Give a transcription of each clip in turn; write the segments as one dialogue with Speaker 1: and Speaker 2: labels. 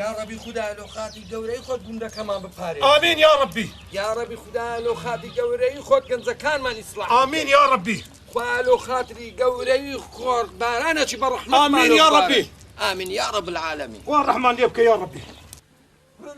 Speaker 1: يا ربي خدا لو خاطي قوري خود قمنا كمان بباري.
Speaker 2: آمين يا ربي.
Speaker 1: يا ربي خدا لو خاطي قوري خود كنزا كان ما نصلح.
Speaker 2: آمين يا ربي.
Speaker 1: خدا لو خاطري قوري خود بارانا شي بالرحمة.
Speaker 2: آمين يا ربي.
Speaker 1: آمين يا رب العالمين.
Speaker 2: والرحمن يبكي يا ربي.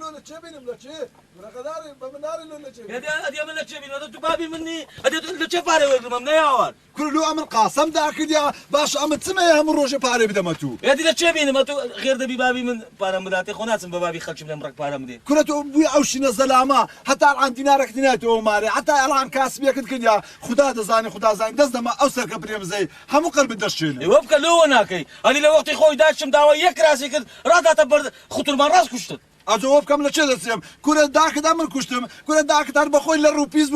Speaker 3: لولا تشبين ولا شيء ولا قداري بمناري لولا شيء
Speaker 4: يا من لا تشبين هذا تبابي مني هذا لا تشفاري ولا من ياور
Speaker 3: كل لو امر قاسم ذاك يا باش ام تسمى يا من روج باري بدمتو
Speaker 4: يا دي لا تشبين ما تو غير دبي بابي من بارامداتي خونات بابي خلش من امرك بارامدي
Speaker 3: كنت ابوي اوشنا زلامه حتى الان دينارك ديناتو ماري حتى الان كاسبي كنت يا خدا دزاني خدا زاني دز ما اوسر كبريم زي هم قلب الدشين
Speaker 4: وبك لو هناكي انا لو وقت خوي داشم داوي يكراسي كنت رادا تبر خطر ما راس كشت
Speaker 3: أجاوب كم لشيء دسيم كل داك دامن كشتم كل داك تار بخوي للروبيز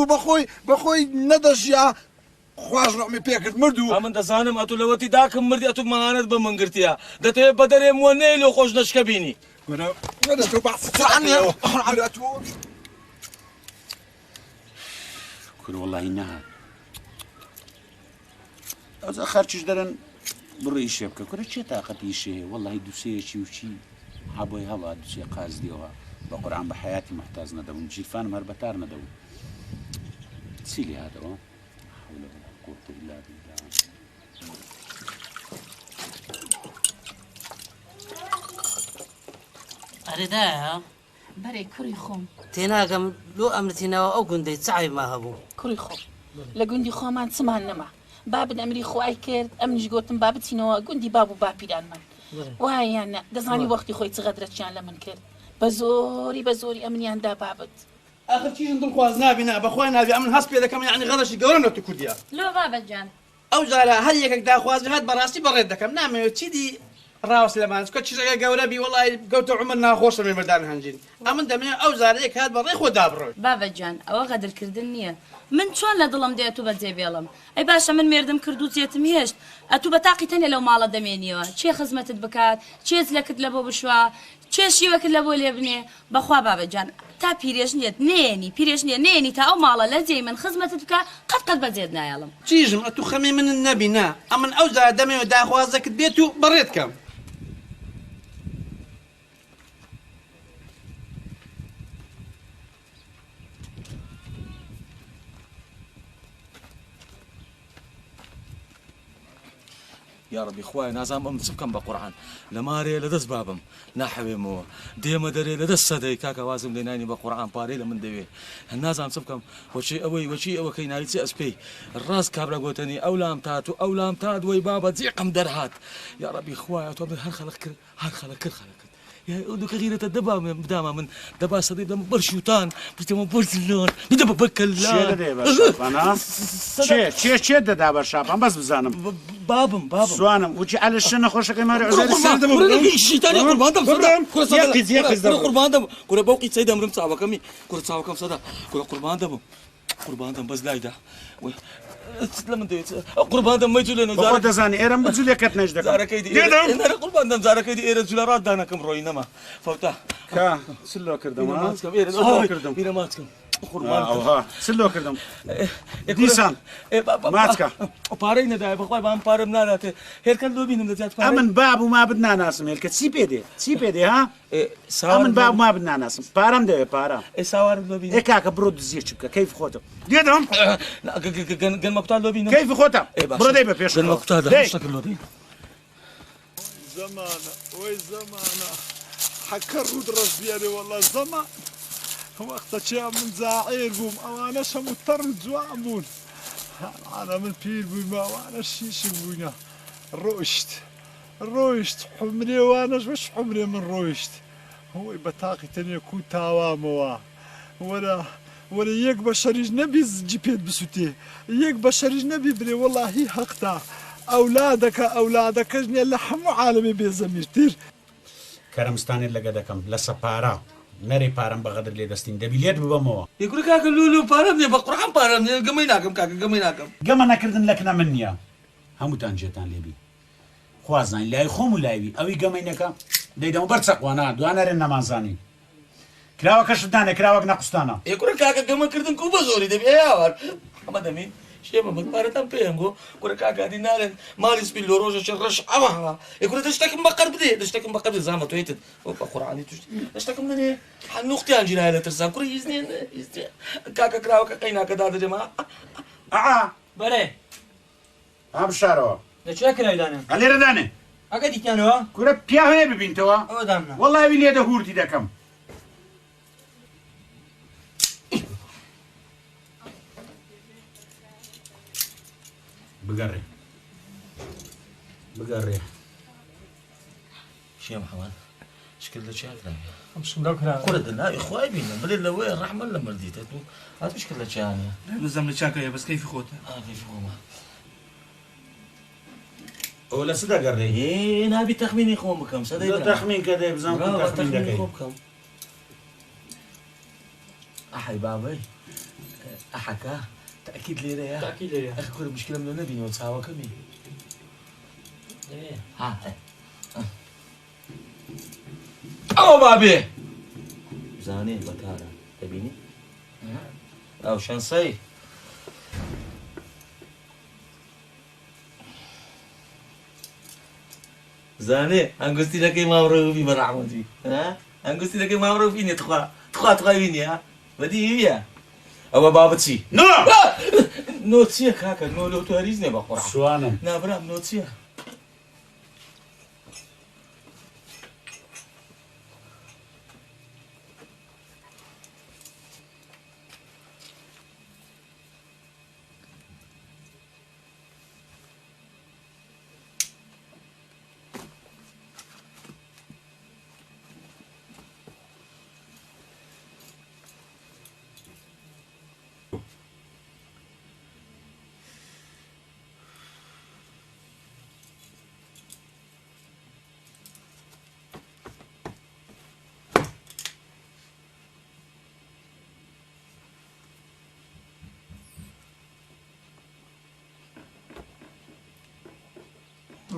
Speaker 3: بخوي ندش يا خواج رقمي بيكت مردو
Speaker 4: أمن دزانم أتو لوتي داك مردي أتو مهانت بمنقرتيا دتي بدر موني لو خوش نشكبيني
Speaker 3: ولا شو بعص عني على أتو
Speaker 5: كل والله إنها أذا خرجش درن بري شبكة كل شيء طاقتي شيء والله دوسية شيء وشي هابوي هوا دوسية قاز ديوها بقرآن بحياتي محتاج ندوم جيفان مربتار ندوم تسيلي هذا حول ولا قوة إلا بالله
Speaker 6: أريدها
Speaker 7: بري كوري خوم
Speaker 6: تناقم لو أمرتنا أو قندي تعب ما هبو
Speaker 7: كوري خوم لقندي خومان سمان نما باب أمري خو أي كرد أمني جوتم باب تينو قندي بابو بابي دان من وهاي يعني دزاني وقتي خوي تغدرت شان لمن كرد بزوري أمني عندها بابت
Speaker 8: آخر شيء ندخل خواز نابينا بخوي نابي أمن هاسبي إذا كمان يعني غلش يقولنا تكوديا
Speaker 7: لو بابا جان
Speaker 8: أو زارا هل يكك دا خواز هاد براسي بريد دكم نعم تشيدي راوس لمان سكوت شيء قولبي والله قوت عمرنا خوش من مردان هنجين أمن دمنا أو زاريك هاد بريخ ودابرو
Speaker 7: بابا جان أو غدر كردنية من شون لدلم دي أتوبة زي بيلم أي باشا من مردم كردو زيتم هيش أتوبة طاقي تاني لو مالا دمينيوا شي خزمة بكات شي زلكت لبو بشوا شي شيوك لبو لبني بخوا بابا جان تا بيريشنيت نيني تا أو مالا لزي من خزمة بكا قد بزيدنا يالم
Speaker 8: تيجم أتو خمي من النبي نا أمن أو زار دمي ودا خوازك بيتو بريد كم
Speaker 4: يا ربي خويا نازم أم سبكم بقرآن لماري لدس بابم نحوي مو ديما دري لدس صدي كاكا وازم ليناني بقرآن باري لمن دوي نازم سبكم وشي أوي كي نايتي أسبي الراس كابرا قوتني أولام تاد وي بابا زيقم درهات يا ربي خويا توبي هر خلق يا ودك غيرة الدبا من بداما من دبا صديق دم برشوتان بتم برزلون بدبا بكلا
Speaker 5: شيء ده برشاف أنا شيء ده برشاف أنا بس بزانم
Speaker 4: بابم
Speaker 5: سوانم وجي على الشنة خوش قماري عزيز
Speaker 4: السنة قرآن شيء تاني قربان دم صدا قربان دم قرب بوقي سيدا مرم صعبة كمي قرب صعبة كم صدا قربان دم بس لايدا لمن ديت قربان دم ما يجولنا
Speaker 5: زار دزاني إيرم بتجولي كتناش دكان
Speaker 4: زارك يدي أنا قربان دم زارك يدي إيرم جلارات دانا كم روينا ما فوتا
Speaker 5: كا سلوا كردم
Speaker 4: ما تكم إيرم كردم إيرم ما تكم قربان
Speaker 5: ها سلوا كردم ديسان ما تكا
Speaker 4: بارين ده بخوي بام بارم نادته هير كان لوبي نمد زات
Speaker 5: أمن باب وما بدنا ناس ملك سيبيدي ها أمن باب ما بدنا ناس بارم ده بارم
Speaker 4: سوار لوبي
Speaker 5: إيه كاك برود زيشك كيف خوته ديدهم
Speaker 4: لا جن مقطع لوبي
Speaker 5: كيف خوته برود يبقى فيش
Speaker 4: جن مقطع ده شكل لوبي
Speaker 3: زمانه حكر درس بياني والله زمان وقت شيء من زعير بوم أنا شمتر زوامون أنا من بير بوما وأنا شيش بونا روشت حمري وأنا مش حمري من روشت هو بطاقة تانية يكون تواموا ولا يك بشريج نبي جيبيت بسوتي يك بشريج نبي بري والله هي حقتا أولادك جني لحم عالمي بزميرتير
Speaker 5: كرمستاني لقدكم لسبارا نري بارم بقدر لي دستين دبيليت ببموا
Speaker 4: يقول كاك لولو بارم بقرآن بارم قميناكم
Speaker 5: قمنا كردن لكنا منيا هم تانجتان لبي خوازن لا يخوم لايبي أوي قمينك ديدم برتسق وانا دوانا رنا مانزاني كراوك شدانه كراوك نقصتانا
Speaker 4: يقول كاك قمنا كردن كوبا زوري دبي يا وار أما دمي شيء ما بتبارة تام بينغو كورا كاكا دي نالن ماليس باللوروجة شرش أمها يقول دشتك مبقر بدي دشتك مبقر بدي زعما تويتد وبقراني دشتك من إيه حنوختي أنجينا هلا ترسام كورا يزنين كاكا كراو كاكينا كذا ده جماعة
Speaker 9: بله
Speaker 5: هم شارو
Speaker 9: نشكر إلهنا
Speaker 5: علي ردانه
Speaker 9: أكيد كانوا
Speaker 5: كورا بياه ببين توا
Speaker 9: أو دامنا
Speaker 5: والله بيني هذا هورتي ده كم بقري
Speaker 4: شيء محمد شكل لك شيء كلام
Speaker 9: مش مذكرة
Speaker 4: كورا دنا إخوة بينا بلي لو وين رحمة لما رديت هذا مش كل شيء يعني
Speaker 8: لازم نشاكل بس كيف خوتها
Speaker 4: كيف هو ما
Speaker 5: ولا صدق قري
Speaker 4: إيه نبي تخمين يخوم بكم صدق
Speaker 5: تخمين كذا بزام تخمين
Speaker 4: تخمين
Speaker 5: كذا
Speaker 4: يخوم بكم أحي بابي أحكا تأكيد لي يا
Speaker 9: تأكيد لي
Speaker 4: أخي كل مشكلة من النبي وتساوى كمي
Speaker 9: إيه
Speaker 4: ها أو بابي زاني بكارة تبيني أو شنصي زاني أنقصتي لك ما معروفي برحمتي ها أنقصتي لك ما معروفيني تخوا بيني ها بدي هي أو بابتي
Speaker 5: نو
Speaker 4: نوتسيا كاكا نو لو توريزني بقرا
Speaker 5: سوانا
Speaker 4: نابرام نوتسيا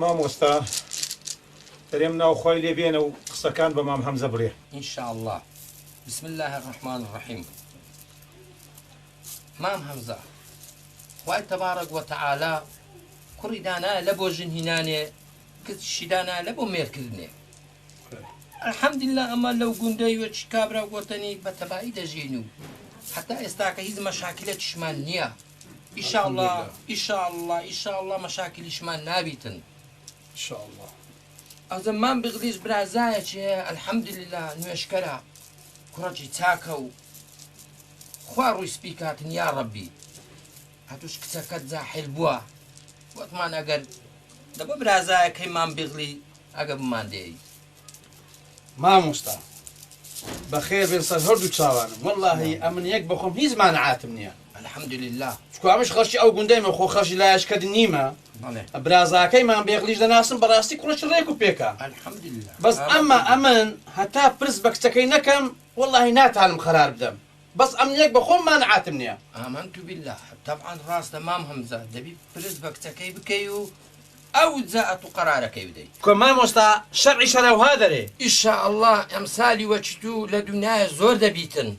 Speaker 2: مامۆستا دەرێم ناوخۆی لێ بێنە و قسەکان بە مام هەمزە بڕێ
Speaker 1: إن شاء الله بسم الله الرحمن الرحيم مام همزة خوای تبارك وتعالى كوري دانا لبو جنهناني كتشي دانا لبو ميركرني الحمد لله أما لو قندي وش كابرا وقوتني بتبعي دجينو حتى استاك هيز مشاكل شمان نيا إن شاء الله إن شاء الله إن شاء الله مشاكل شمان نابتن
Speaker 2: إن شاء الله
Speaker 1: أزمان بغليش برازايش الحمد لله نوشكرا كرجي تاكو خوارو سبيكاتن يا ربي هاتوش كتاكت زاحل بوا واتمان اگر دبا برازايا كيمان بغلي اگر بمان دي
Speaker 8: مامۆستا بەخێر بێن سەر هەردوو چاوانم والله ئەمن یەک بەخۆم هیچ مانەعاتم نییە
Speaker 1: الحمد لله
Speaker 8: چکو ئەمش خەڵکی ئەو گوندەیمە خۆ خەڵکی لایەشکرد نیمە برازاکەیمان بێغلیش دەناسم بەڕاستی کوڕەش ڕێک و پێکە
Speaker 1: الحمد لله
Speaker 8: بەس ئەمە ئەمن هەتا پرس بە کچەکەی نەکەم والله ناتانم خەرار بدەم بەس ئەم یەک بەخۆم مانەعاتم نییە
Speaker 1: آمنت بالله طبعا راس تمام همزة دبي برز بكتكي بكيو او زاءت قرارك يودي
Speaker 8: کۆ مامۆستا شەرعی شەرەوها دەرێ
Speaker 1: ان شاء الله امثالي وجدو لدنيا زور دبيتن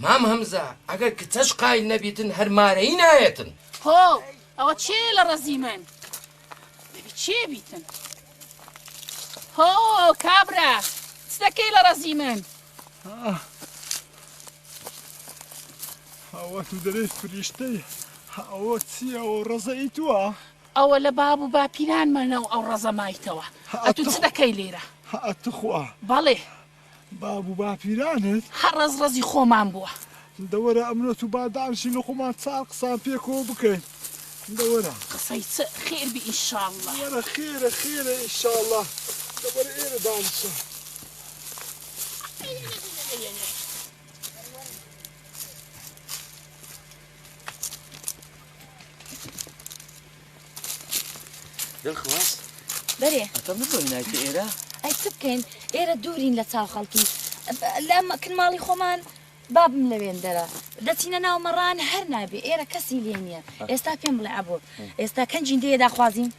Speaker 1: مام همزة اگر كتش قايل نبيتن هرمارين آيتن
Speaker 10: هو او چه لرزيمن دبي چه بيتن هو كابرا تستكي لرزيمن
Speaker 3: ئەوە تو دەرێت فریشتەی ئەوە چییە و ڕزەئی تووە
Speaker 10: ئەوە لە باب و باپیرانمانەوە ئەو ڕەزەمایتەوە ئەتو چ دەکەی لێرە
Speaker 3: ئەتخوا
Speaker 10: بەڵێ
Speaker 3: باب و باپیرانت
Speaker 10: هەر ڕەزڕەزی خۆمان بووە
Speaker 3: دەوەرە ئەمرەت و بادانشین و خۆمان چاق قسان پێکەوە بکەین دەوەرە
Speaker 10: قسەی چ خێر بی ئینشاءالله
Speaker 3: وەرە خێرە خێرە ئینشاءالله دەوەرە ئێرە دانیشە
Speaker 4: دڵخواست
Speaker 6: بەرێ
Speaker 4: ئەتەم نبووی نایکە ئێرە
Speaker 6: ئەی چ بکەین ئێرە دوورین لە چاو خەڵکی لە کنماڵی خۆمان بابم لەوێندەرە دەچینە ناو مەڕان هەر نابێ ئێرە کەسی لێ نییە ئێستا پێم بڵێ ئەبوو ئێستا کەنجین دێ داخوازین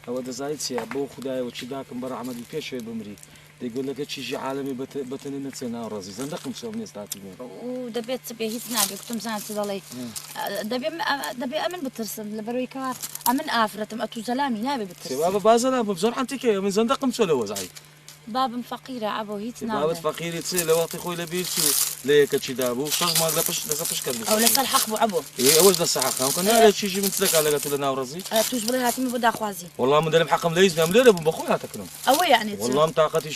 Speaker 4: ئەوە دەزایت چیە بۆ خدایەوە چی داکەم بە ڕەحمەتی پێشوێ بمری دەیگوت لەگە چیژی عالەمی بەتەنێ نەچێ ناو ڕێزی زەندەقم چۆم نێستاتی بێ
Speaker 6: و دەبێت بێ هیچ نابێت کتم زانت دەڵێ دەبێ ئەمن بترسم لە بەرەوەی کەوا ئەمن ئافرەتم ئەتو زەلامی نابێ بترسم
Speaker 4: بابە بازەلا بە بزۆر عەنتیکەیە من زەندەقم چۆ لەوە زای
Speaker 6: بابم فەقیرە ئەبۆ هیچ
Speaker 4: بابت فەقیری چێ لە وەختی خۆی لەبیر چوو لە یەکە چی دابوو شەش ماڵ لە پشت لەسەر پشت کرد
Speaker 6: ئەو لەسەر حەق بوو ئەبۆ
Speaker 4: ئەوەش لە سەحەقام کە نارێت چیژی من چ دەکا لەگەت لە ناو ڕێزی
Speaker 6: توش بڵێ هاتیمە بۆ داخوازی
Speaker 4: وەڵام من دەرم حەقم لە هیچ نام لێرە بووم بەخۆی هاتەکردم
Speaker 6: ئەوە یعنی
Speaker 4: وەڵام تااقەتی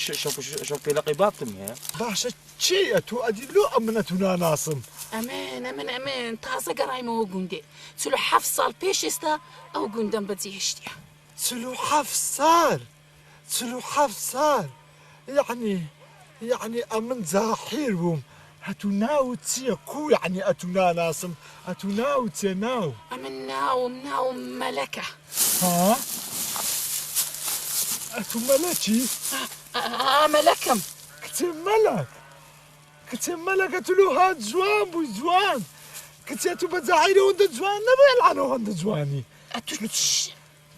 Speaker 4: شەو پێلەقی بابتم هەیە
Speaker 3: باشە چیە تو ئەدی لۆ ئەمنە تو ناناسم
Speaker 10: ئەمێن تازە گەڕایمەوە گوندێ 7 ساڵ پێش ئێستا ئەو گوندەم بەجێهێشتیە
Speaker 3: 7 سال يعني ئەمن زاحیر بووم هەتو ناوت چییە کو يعني ئەتو ناناسم ئەتو ناوت چێ ناو
Speaker 10: ئەمن ناوم مەلەکە
Speaker 3: ها ئەتو مەلەکی
Speaker 10: مەلەکەم
Speaker 3: کچێ مەلەکە تلو هات جوان بووی جوان کچێ تو بەجاعیرە هەندە جوان نەبێ لەعانەوە هەندە جوانی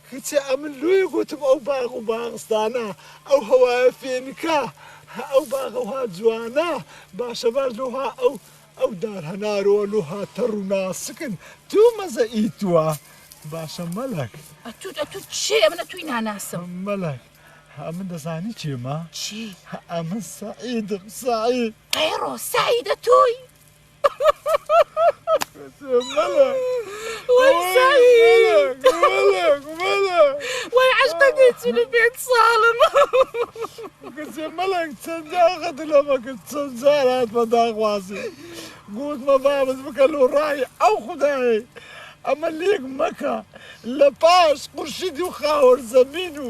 Speaker 3: کچێ ئەمن لۆی گوتم ئەو باغ و باغستانە ئەو هەوایە فێنکە ئەو باغەوها جوانە باشە باش لۆها ئەو دار هەنارەوە لۆها تەڕ و ناسکن تو مەزە ئیتووە باشە مەلەک
Speaker 10: ئەتو چێ ئەمنە توی ناناسم
Speaker 3: مەلەک ئەمن دەزانی چێمە
Speaker 10: چی
Speaker 3: ئەمن سەعیدم سەعید
Speaker 10: ئەیڕۆ سەعیدە توی
Speaker 3: مەلەک
Speaker 10: وای عشقەکەی چونە بێت ساڵم
Speaker 3: کچێ مەلەک چەند داغەت لەمە کرد چەند جار هات بە داخوازی گوتمە بابت بکە لۆ ڕای ئەو خودایی ئەمە لێک مەکە لە پاش قورشیدی و خاوەر زەمین و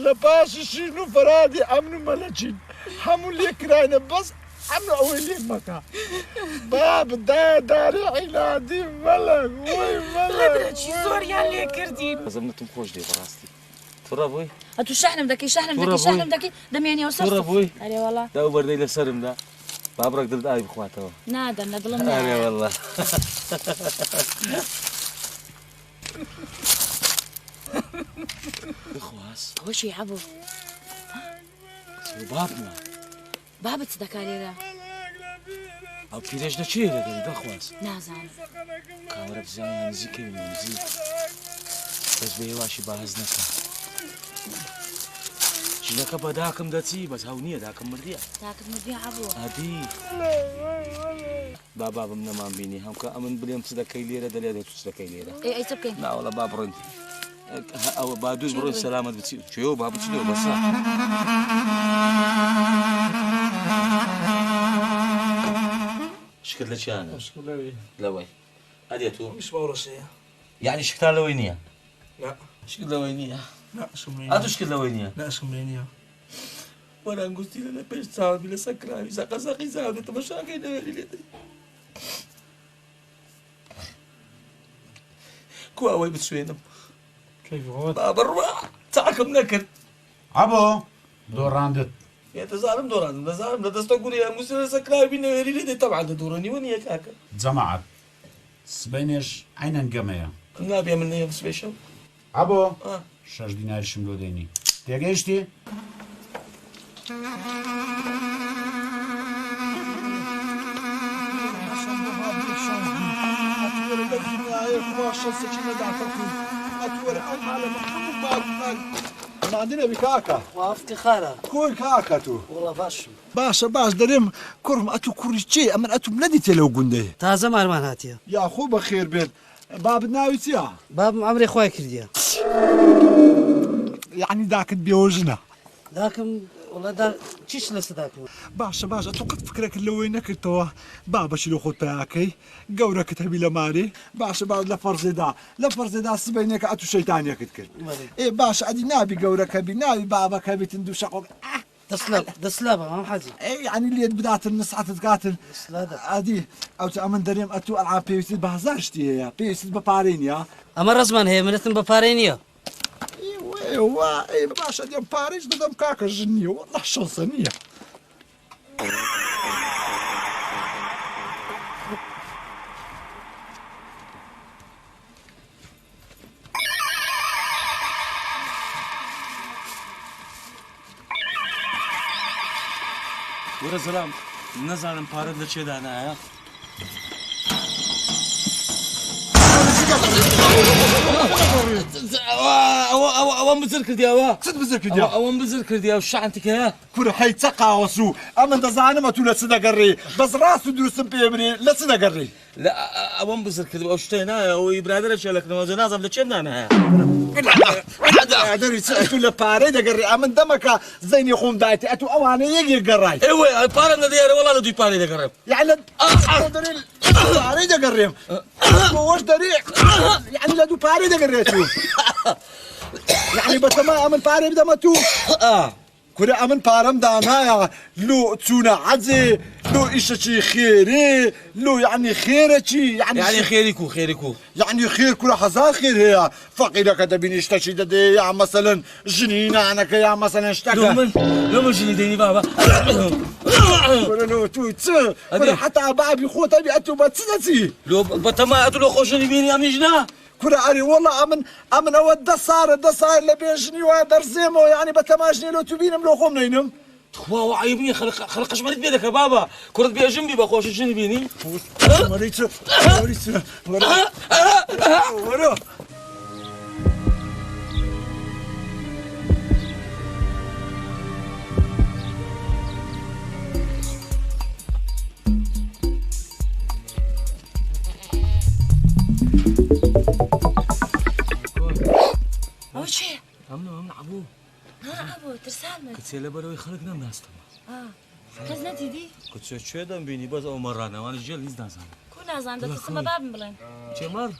Speaker 3: لە پاشی شین و فەرادی ئەمن و مەلەچین هەموو لێکراینە بەس ئەمن ئەوەی لێک مەکە بابت داری عیلادی مەلەک وەی
Speaker 10: لەدرەچی زۆریان لێ کردین
Speaker 4: بەزەمنتم خۆش دێ بەڕاستی تووڕە بووی
Speaker 6: ئەتو شەحنم دەکەی شەحنم دەکەی دەمێنیەوە سەر
Speaker 4: تووڕە بووی
Speaker 6: ئەرێ وەڵا
Speaker 4: دا و بەردەی لەسەرمدا بابڕێک دڵت ئاوی بخواتەوە
Speaker 6: نادەم لە دڵم
Speaker 4: ئەرێ وەڵا بخواست
Speaker 6: ئەوە چی هەبوو
Speaker 4: بابمە
Speaker 6: بابت دەکا لێرە
Speaker 4: ئەو پیرێژ لەکوێ لەگەڵی دەخواست
Speaker 6: نازانم
Speaker 4: کاوەرە بزانیان نزیکەوی نزیک بەس بە هێواشی باز نەکە ژنەکە بە داکەم دەچی بەس هەو نییە داکەم مردیە
Speaker 6: داکەم مردیە هەبووە
Speaker 4: ئادی بابم نەمان بینی هەمکە ئەمن بڵێم چ دەکەی لێرە دەلێ دە چ دەکەی لێرە
Speaker 6: ئەی چ بکەین
Speaker 4: ناوەڵە با بڕۆین ئەوە با دووس بڕۆین سەلامەت بچی کوێوە با بچینەوە بەسا شکر لە چیانە لەوەی ئەدێت و یعنی شکتان لەوەی نییە شکر لەوەی نییە ئەتو شکر لەوەی نییە وەرانگوستی لە پێش چاوەبی لەسەر کراوی زەقەزەقی زاودێت تەمەشاکەی دەوێری لێ کو ئەوەی بچوێنم بابڕوا چاکم نەکرد
Speaker 5: ئەبۆ دۆڕاندت
Speaker 4: دەزانم دۆڕاندم دەزانم لە دەستە گوری هەمووسی لەسەر کراوی نەوێری لێ دێت تەبعا دەدۆڕەنیوە نییە کاکە
Speaker 5: جەماعەت سبەینێش عینەن گەمەیە
Speaker 4: نابێ من نەیە بسبێشم
Speaker 5: ئەبۆ 6 دیناریشم لۆ دەینی تێگەیشتی
Speaker 3: مادنە بی کاکە
Speaker 8: وافتی خارە
Speaker 3: کوی کاکە تو
Speaker 8: وڵە باشم
Speaker 3: باش دەرێم کوڕم ئەتو کوڕی چێ ئەمن ئەتوم نەدیتێ لەو گوندەیە
Speaker 8: تازە مارمان هاتیە
Speaker 3: یاخۆ بە خێر بێت بابت ناوی چییە
Speaker 8: بابم ئەمرێ خۆی کردیە
Speaker 3: یعنی داکت بێوەژنە
Speaker 8: داکەم وڵەدا چیش لەسە داکەم
Speaker 3: باشە ئەتو قەت فکرەکرد لەوەی نەکردەوە بابەشی لە خۆت پیاکەی گەورەکەت هەبی لە ماری باشە باش لە فەرزێدا سبەینێکە ئەتو شەیتانیەکت کرد ئێ باشە ئەدی نابی گەورەکە بی ناوی بابەکە بیتن دوو شەقۆ
Speaker 8: دەسلا بە ئەم حەزی
Speaker 3: یعنی لێت بداتن نسعەتت کاتن ئەدی ئەو ئەمن دەرێم ئەتو ئەڵا پێویستت بە هەزار شتی هەیە پێویستت بە پارەی نییە
Speaker 8: ئەمە ڕزمان هەیە منەتم بە پارەی نییە
Speaker 3: باشە دێم پارێش دەدەم کاکە ژن نییە وەڵا شەسە نییە
Speaker 4: وەرە زەلام نەزانم پارەت لە چێدا نایە ئەوەم بزر کردیەوە
Speaker 3: چت بزر کردیا
Speaker 4: ئەوەم بزر کردیا و شعتێکەیە
Speaker 3: کورە حەی چە قاوەسو ئەمن دەزانمە تو لە چ دەگەڕێ بەس ڕاست و دروستم پێ بنێ لە چ دەگەڕێ
Speaker 4: ئەوەم بزر کرد ئەو شتێ نایە ئەوەی برادرە چێلەکردنەوە نازانم لە چێدا نایە
Speaker 3: دەری تو لە پارەی دەگەڕێ ئەمن دەمەکە زەینی خۆم دایێت ئەتو ئەوانە یەکێک گەڕای
Speaker 4: ئێوەی پارەم نەدەیارە وەڵا لە دوی پارەی دەگەڕێم
Speaker 3: یعنی لە پارەی دەگەڕێم بۆش دەری یعنی لە دوو پارەی دەگەڕێت یعنی بەتەما ئەمن پارەی بدەمە تو کورە ئەمن پارەم دانایە لۆ چوونە عەجێ لۆ ئیشەکی خێرێ لۆ یعنی خێرەکی
Speaker 4: یعنی خێریک و خێریک و
Speaker 3: یعنی خێر کورە هەزار خێر هەیە فەقیرەکە دەبینی شتەکی دەدێ یا مەسەلەن ژنی نانەکە یا مەسەلەن شتەکە
Speaker 4: لۆمە ژنی دەینی بابا
Speaker 3: کورە لۆ تو چ کورە حتا بابی خۆت هەبی ئەتو بە چ دەچی
Speaker 4: لۆ بەتەما ئەتو لۆ خۆشنی بینی ئەم ژنا
Speaker 3: کورە ئەری وەڵا ئەمن ئەوە دە سارە لە بێژنی وایە دەرزێمەوە یعنی بە تەماشنێ لۆ تو بینم لۆ خۆم نەینم
Speaker 4: خواوە عیبنی خەڵقەشمەریت پێ دەکە بابا کورت بێژم بی بە خۆشنی بینی
Speaker 3: وەرە
Speaker 6: ئەوە چێ؟
Speaker 4: ئەم عەبوو
Speaker 6: عەبوو ترسالمت
Speaker 4: کچێ لەبەرەوەی خەڵک نەمناستەوە
Speaker 6: کەس نەدیدی؟
Speaker 4: کچێ کوێ دەمبینی بەس ئەو مەڕانەوانی ژێل هیچ نازانم
Speaker 6: کو نازانم دەترسم بە بابم بڵێن
Speaker 4: چێمەڕ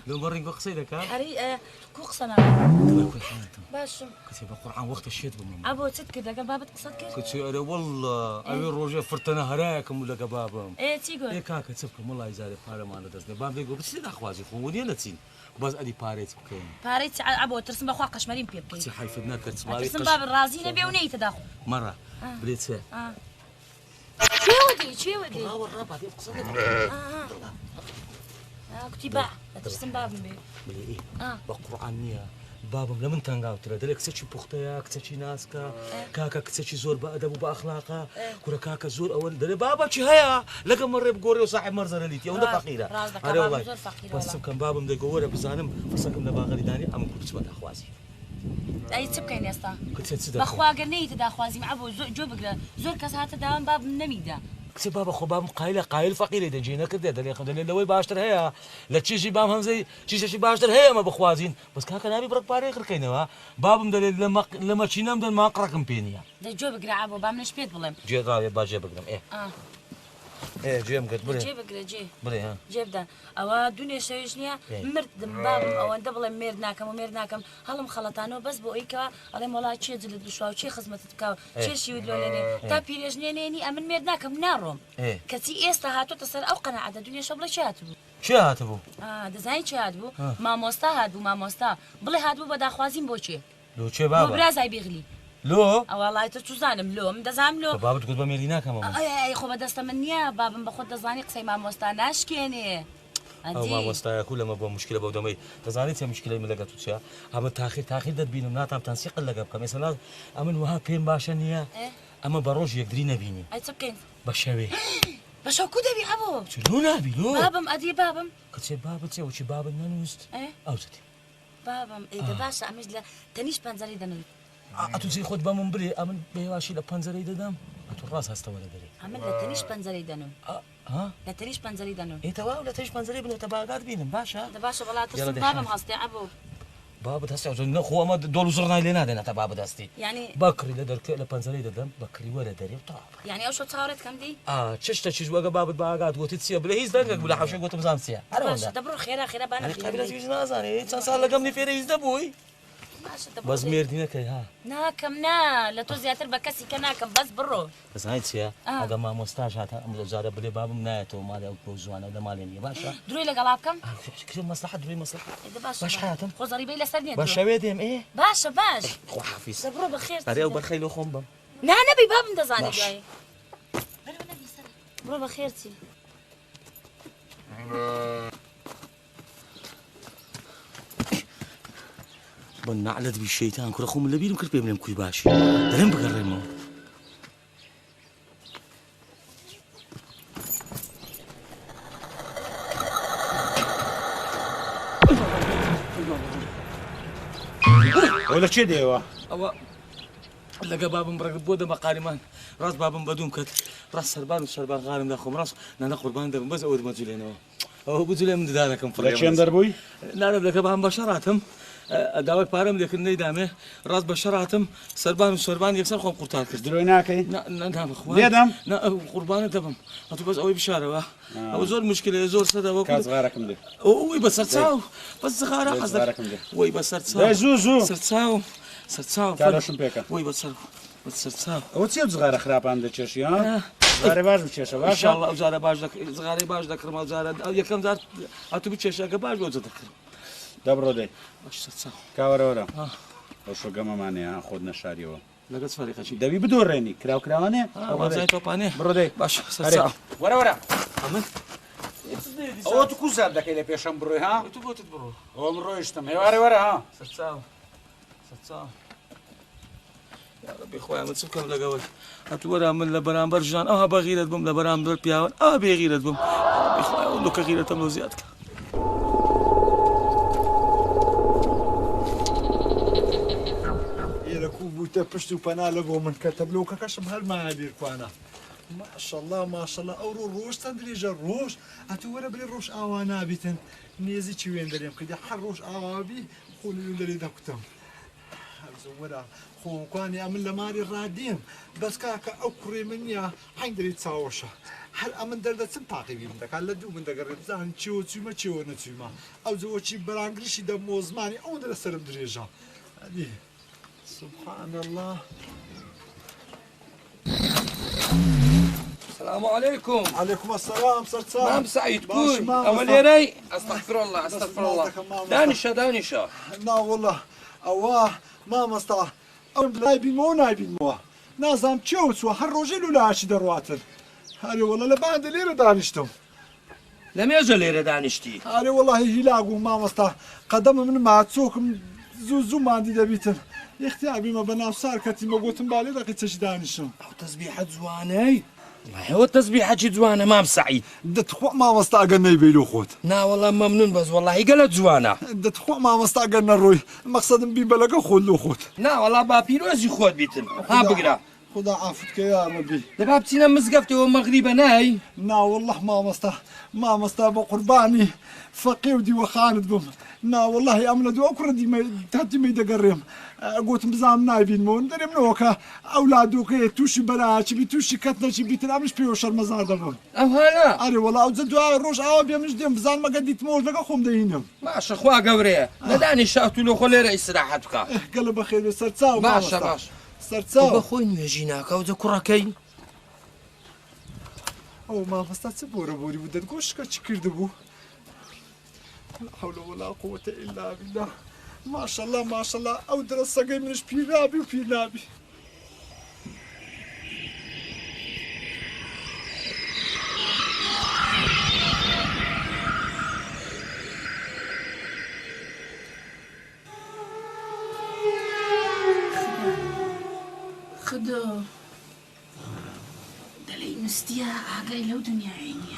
Speaker 4: لەو مەڕینگ بە قسەی دەکات
Speaker 6: هەری کو قسە ناکەم باشم
Speaker 4: کچێ بە قورعان وەختە شێت بمەم
Speaker 6: ئەبۆ چت کرد لەگەڵ بابت قسەت کرد؟
Speaker 4: کچێ ئەرێ وەڵڵا ئەوێ ڕۆژێ فرتەنە هەرایەکەم و لەگە بابم
Speaker 6: چی گوت؟
Speaker 4: کاکە چ بکەم وەڵای زارێ پارەمانە دەستێ بام بێگۆ بچی داخوازی خۆ وەنیە نەچین باز ئەدی پارێت بکەین
Speaker 6: پارەی ئەبۆ ترسم بەخوا قەشمەریم پێ بکەین
Speaker 4: چی حیفت نەکرد
Speaker 6: ترسم باب ڕازی نەبێ و نەیتە داخۆ
Speaker 4: مەڕە بلێ چێ
Speaker 6: چێوەدی کوتی با دەترسم بابم بێ
Speaker 4: بلێ بە قورعان نییە بابم لە من تەنگاوترە دەڵێ کچێکی پوختەیە کچێکی ناسکە کاکە کچێکی زۆر بە ئەدەب و بە ئەخلاقە کورە کاکە زۆر ئەوە دەڵێ بابا چی هەیە لەگە مەڕێ بگۆڕێ و ساحب مەرزەرە لیتی ئەوەندە فەقیرە بەس بکەم بابم دەیگۆ وەرە بزانم قسەکەم لە باغەریدانی ئەم کورد چوە داخوازی
Speaker 6: ئەی چ بکەین ئێستا
Speaker 4: کچێ چ
Speaker 6: بەخواگەر نەیتە داخوازیم ئەبۆ جۆ بگرە زۆر کەس هاتە داوام بابم نەمیدا
Speaker 4: کچێ بابە خۆ بابم قایل فەقیرێ دەجێ نەکردێ دەڵێ لەوەی باشتر هەیە لە چیژی بام هەمزەی چیشەشی باشتر هەیە ئەمە بخوازین بەس کاکە نابی بڕک پارەی خڕکەینەوە بابم دەڵێت لە مەچینەم دەن ماقڕەکەم پێ نییە
Speaker 6: دەجۆ بگرە ئابۆ بام نەش پێت بڵێم
Speaker 4: جێڕاوێ باجێ بگرم جێم کرد بڵێ
Speaker 6: جێ بگرە
Speaker 4: بڵێ
Speaker 6: جێ بدە ئەوە دوێ شەویش نییە مردم بابم ئەوەندە بڵێم مێرد ناکەم و مێرد ناکەم هەڵم خەڵەتانەوە بەس بۆ ئەویکەوە ئەڵێم وڵات چێ جلت بشوا و چێ خزمەتت بکاو چێ شیوت لۆ لێنێ تا پیرێژنێنێنی ئەمن مێرد ناکەم ناڕۆم کەچی ئێستا هاتوۆتە سەر ئەو قەنەعەتە دوێ شەو بڵێ چی هاتبوو
Speaker 4: چی هاتبوو
Speaker 6: دەزانی چی هاتبوو مامۆستا هاتبوو مامۆستا بڵێ هاتبوو بە داخوازیم بۆ چێ
Speaker 4: لۆ چێ بابا
Speaker 6: بۆ برازای بێغلی
Speaker 4: لۆ
Speaker 6: ئەوڵای تر چوزانم لۆ من دەزانم لۆ
Speaker 4: بابت گوت بە مێری ناکەمەوە
Speaker 6: خۆ بەدەستە من نییە بابم بە خۆت دەزانی قسەی مامۆستا ناشکێنێ
Speaker 4: ئەو مامۆستایەکو لەمە بۆ مشکلە بەو دەمەی دەزانێت چه مشکلەی من لەگە تووچە ئەمە تاخیر دەبینم ناتام تەنسیقل لەگە بکەم مەسەلا ئەمن وها پێم باشە نییە ئەمە بە ڕۆژ یەکدری نەبینی
Speaker 6: ئەی چ بکەین
Speaker 4: بە شەوێ
Speaker 6: بە شەو کو دەبی هەبوو
Speaker 4: لۆ نابی لۆ
Speaker 6: بابم ئەدی بابم
Speaker 4: کچێ بابت چێ وچی بابت نەنووست ئەوزتی
Speaker 6: بابم ئێدە باشە ئەمەش لە تەنیش پەنجەری دەنووی
Speaker 4: ئەتو جێ خۆت بە من برێ ئەمن بێواشی لە پەنجەرەی دەدەم ئەتو ڕاست هەستەوە لە دەرێ
Speaker 6: ئەمن لە تەنیش پەنجەری دەنوم لە تەنیش پەنجەری دەنوم
Speaker 4: ئێتەوا لە تەنیش پەنجەرەی بنێتە باگات بینم باشە
Speaker 6: دە باشە بەڵات بابم هەستێ ئەبوو
Speaker 4: بابت هەستی نەخۆ ئەمە دۆڵ و زڕنای لێ نادێنێتە بابت هەستی
Speaker 6: یعنی
Speaker 4: بەکری لە دەرکە لە پەنجەرەی دەدەم بەکری وەرە دەرێ و تاڕ
Speaker 6: یعنی ئەو شۆ چاوەڕێت کەم دی
Speaker 4: چشتە چیش وەگە بابت باگات گوتی چییە بلێ هیچ دەنگێک بوو لە حەوشێ گوتم زانام چییە
Speaker 6: دەبڕۆ خێرا
Speaker 4: بانەقابلەت نازانێت چەند ساڵ لەگەم نی فێرە هیچ دەبووی بەس مێردی نەکەی ها
Speaker 6: ناکەم نا لە تۆ زیاتر بە کەسی کە ناکەم بەس بڕۆ
Speaker 4: دەزانیت چییە ئەگە مامۆستاش هاتە ئەم جارە بلێ بابم نایەتەوە ماڵێ ئەو بۆ زوانە لە ماڵێ نیە باشە
Speaker 6: دوێ لەگەڵا بکەم
Speaker 4: مەسلحەت دوێ مەسلحەت
Speaker 6: باش
Speaker 4: حاتم
Speaker 6: خۆ زەریبەی لەسەر نێت
Speaker 4: بە شەوێ دێم
Speaker 6: باشە باش
Speaker 4: خواحافیز
Speaker 6: بڕۆ بەخێر
Speaker 4: هەرێ ئەو بەرخەی لۆ خۆم بم
Speaker 6: نەبی بابم دەزانێت دوایی بڕۆ بەخێر چی
Speaker 4: بە نەعلەت بی شەیتان کوڕە خۆم لە بیرم کرد پێ بڵێم کوی باشی دەڵێم بگەڕێمەوە
Speaker 5: ولا چێ دێوە
Speaker 4: ئەوە لەگە بابم بڕێک بۆ دەمە قاریمان ڕاست بابم بەدوم کرد ڕاست سەربان و سەربان غارم داخۆم ڕاست نانە قوربان دەبم بەس ئەوە دمەجولێنەوە ئەوە بجولێ من ددانەکەم
Speaker 5: لە چێم دەربووی
Speaker 4: نارم لەکە بام بەشەڕاتم داوای پارەم لێکردنەی دامێ ڕاست بەشەڕاتم سەربان و سەربان یەکسەر خۆم قورتار کرد
Speaker 5: درۆی ناکەی
Speaker 4: لێدەم قوربانە دەبم ئەتو بەس ئەوەی بشارەوە ئەو زۆر مشکلەیە زۆر سەدەوە
Speaker 5: کازغارەکەم دێ
Speaker 4: ئەوی بەسەر چاو بەس زغارە
Speaker 5: حەزەکەم دێ
Speaker 4: وەی بەسەر چاو
Speaker 5: زوو زوو
Speaker 4: سەر چاو سەر چاو
Speaker 5: کارەشم پێکە
Speaker 4: وەی بەسەر چاو
Speaker 5: ئەوە چێ زغارە خراپان دەچێشی ها زغارە باش بچێشە باشە
Speaker 4: ئەو جارە باش زغارەی باش دەکڕم ئەو جارە یەکەم جار ئەتو بچێشەکە باش بۆ دەکڕم
Speaker 5: دەبڕۆ دەی
Speaker 4: باش سەر چاو
Speaker 5: کاوەرەوەرە ئەو شۆگەمەمانەیە خۆت نەشاریەوە
Speaker 4: لەگەڵ فەریقەچی
Speaker 5: دەبی بدۆڕێنی کراوانێ
Speaker 4: وازای تۆپانێ
Speaker 5: بڕۆ دەی
Speaker 4: باش سەر چاو
Speaker 5: وەرە وەرە
Speaker 4: ئەمن
Speaker 5: ئەوە تو کوزار دەکەی لە پێشەم بڕۆی ها
Speaker 4: تو بۆتت بڕۆ
Speaker 5: ئەوە من ڕۆیشتم هێوارێ وەرە ها
Speaker 4: سەر چاو سەر چاو یا ربی خۆیان من چ بکەم لەگەڵت هەتو وەرە من لە بەرامبەر ژان ئەوها بەغیرەت بم لە بەرامبەر پیاوان ئەوە بێغیرەت بم ربی خۆیان ئەو لوکە غیرەتەم لەو زیاد کە
Speaker 3: ئێرەکو بووتە پشت و پەنا لە بۆ من کەتە بلۆکەکەشم هەرمایە بیرکوانە ماشەڵڵا ماشەڵڵا ئەو ڕۆژ چەند درێژە ڕۆژ ئەتو وەرە برێ ڕۆژ ئاوا نابیتن نێزی چی وێن دەرێم کردی هەر ڕۆژ ئاوابی خۆ لەوێن دەرێ دەکوتم وەرە خۆکوانی ئەمن لە ماری ڕادیم بەس کاکە ئەو کوڕێ من نییە هەنگ دەری چاوەشە هەر ئەمن دەردەچم تاقیبی من دەکات لە دوو من دەگەڕێت بزانین چیوە چوومە چێوە نەچوومە ئەو جەوەچی بەرانگریشی دەمۆ زمانی ئەو دەرە سرم درێژە سبحان الله
Speaker 1: السلام عليكم.
Speaker 3: عليكم السلام سرسام.
Speaker 1: مام سعيد كون أولي راي أستغفر الله أستغفر الله. دانشة دانشة.
Speaker 3: لا والله أواه ما مستا أو نايبين مو نايبين مو نازم تشوت وهر رجل ولا عش درواتر هاري والله لبعد ليرة دانشتم
Speaker 1: لم يجل ليرة دانشتي
Speaker 3: هاري والله هلاقو ما مستا قدم من ما تسوكم زو ما عندي دبيتن اختيار بما بنام صار كتي ما قلت بالي لقيت ايش دانشتم
Speaker 1: تسبيحة زواني والله هو التسبيحة زوانة مام سعيد
Speaker 3: دتخو ما مستعجلنا يبيلو خوت
Speaker 1: نا والله ممنون بس والله قالت زوانة
Speaker 3: دتخو ما مستعجلنا الروي مقصد بيبلغ خلو خوت
Speaker 1: نا والله بابيروزي خوت بيتن ها بقرا
Speaker 3: خدا عافيتك يا ربي
Speaker 1: دابا بتينا مزقفتي ومغربا ناي
Speaker 3: نا والله ما مستا بقرباني فقي ودي وخاند بهم نا والله املد وكر دي ما تاتي ما يدقريم قلت مزام نايبين مون دري منوكا اولادوك توشي بلاش بيتوشي كتنا شي بيتنامش بيوشر مزار دبون
Speaker 1: او هلا
Speaker 3: اري والله وزدوا روش عواب يا مش ديم بزان ما قديت موج لقا خوم دينهم
Speaker 1: ماشي اخوا قوري نداني شاتو له خلي رئيس راحتك
Speaker 3: قلب خير سرتساو
Speaker 1: باشا باشا
Speaker 3: سرتساو
Speaker 1: اخوي نجيناك او ذكركي
Speaker 3: او ما فستات بورا بوري بدت قوش كردبو لا حول ولا قوة إلا بالله ما شاء الله ما شاء الله أو درس سقي منش بيرابي وبيرابي
Speaker 10: خدو دلي مستيا عقاي لو دنيا عيني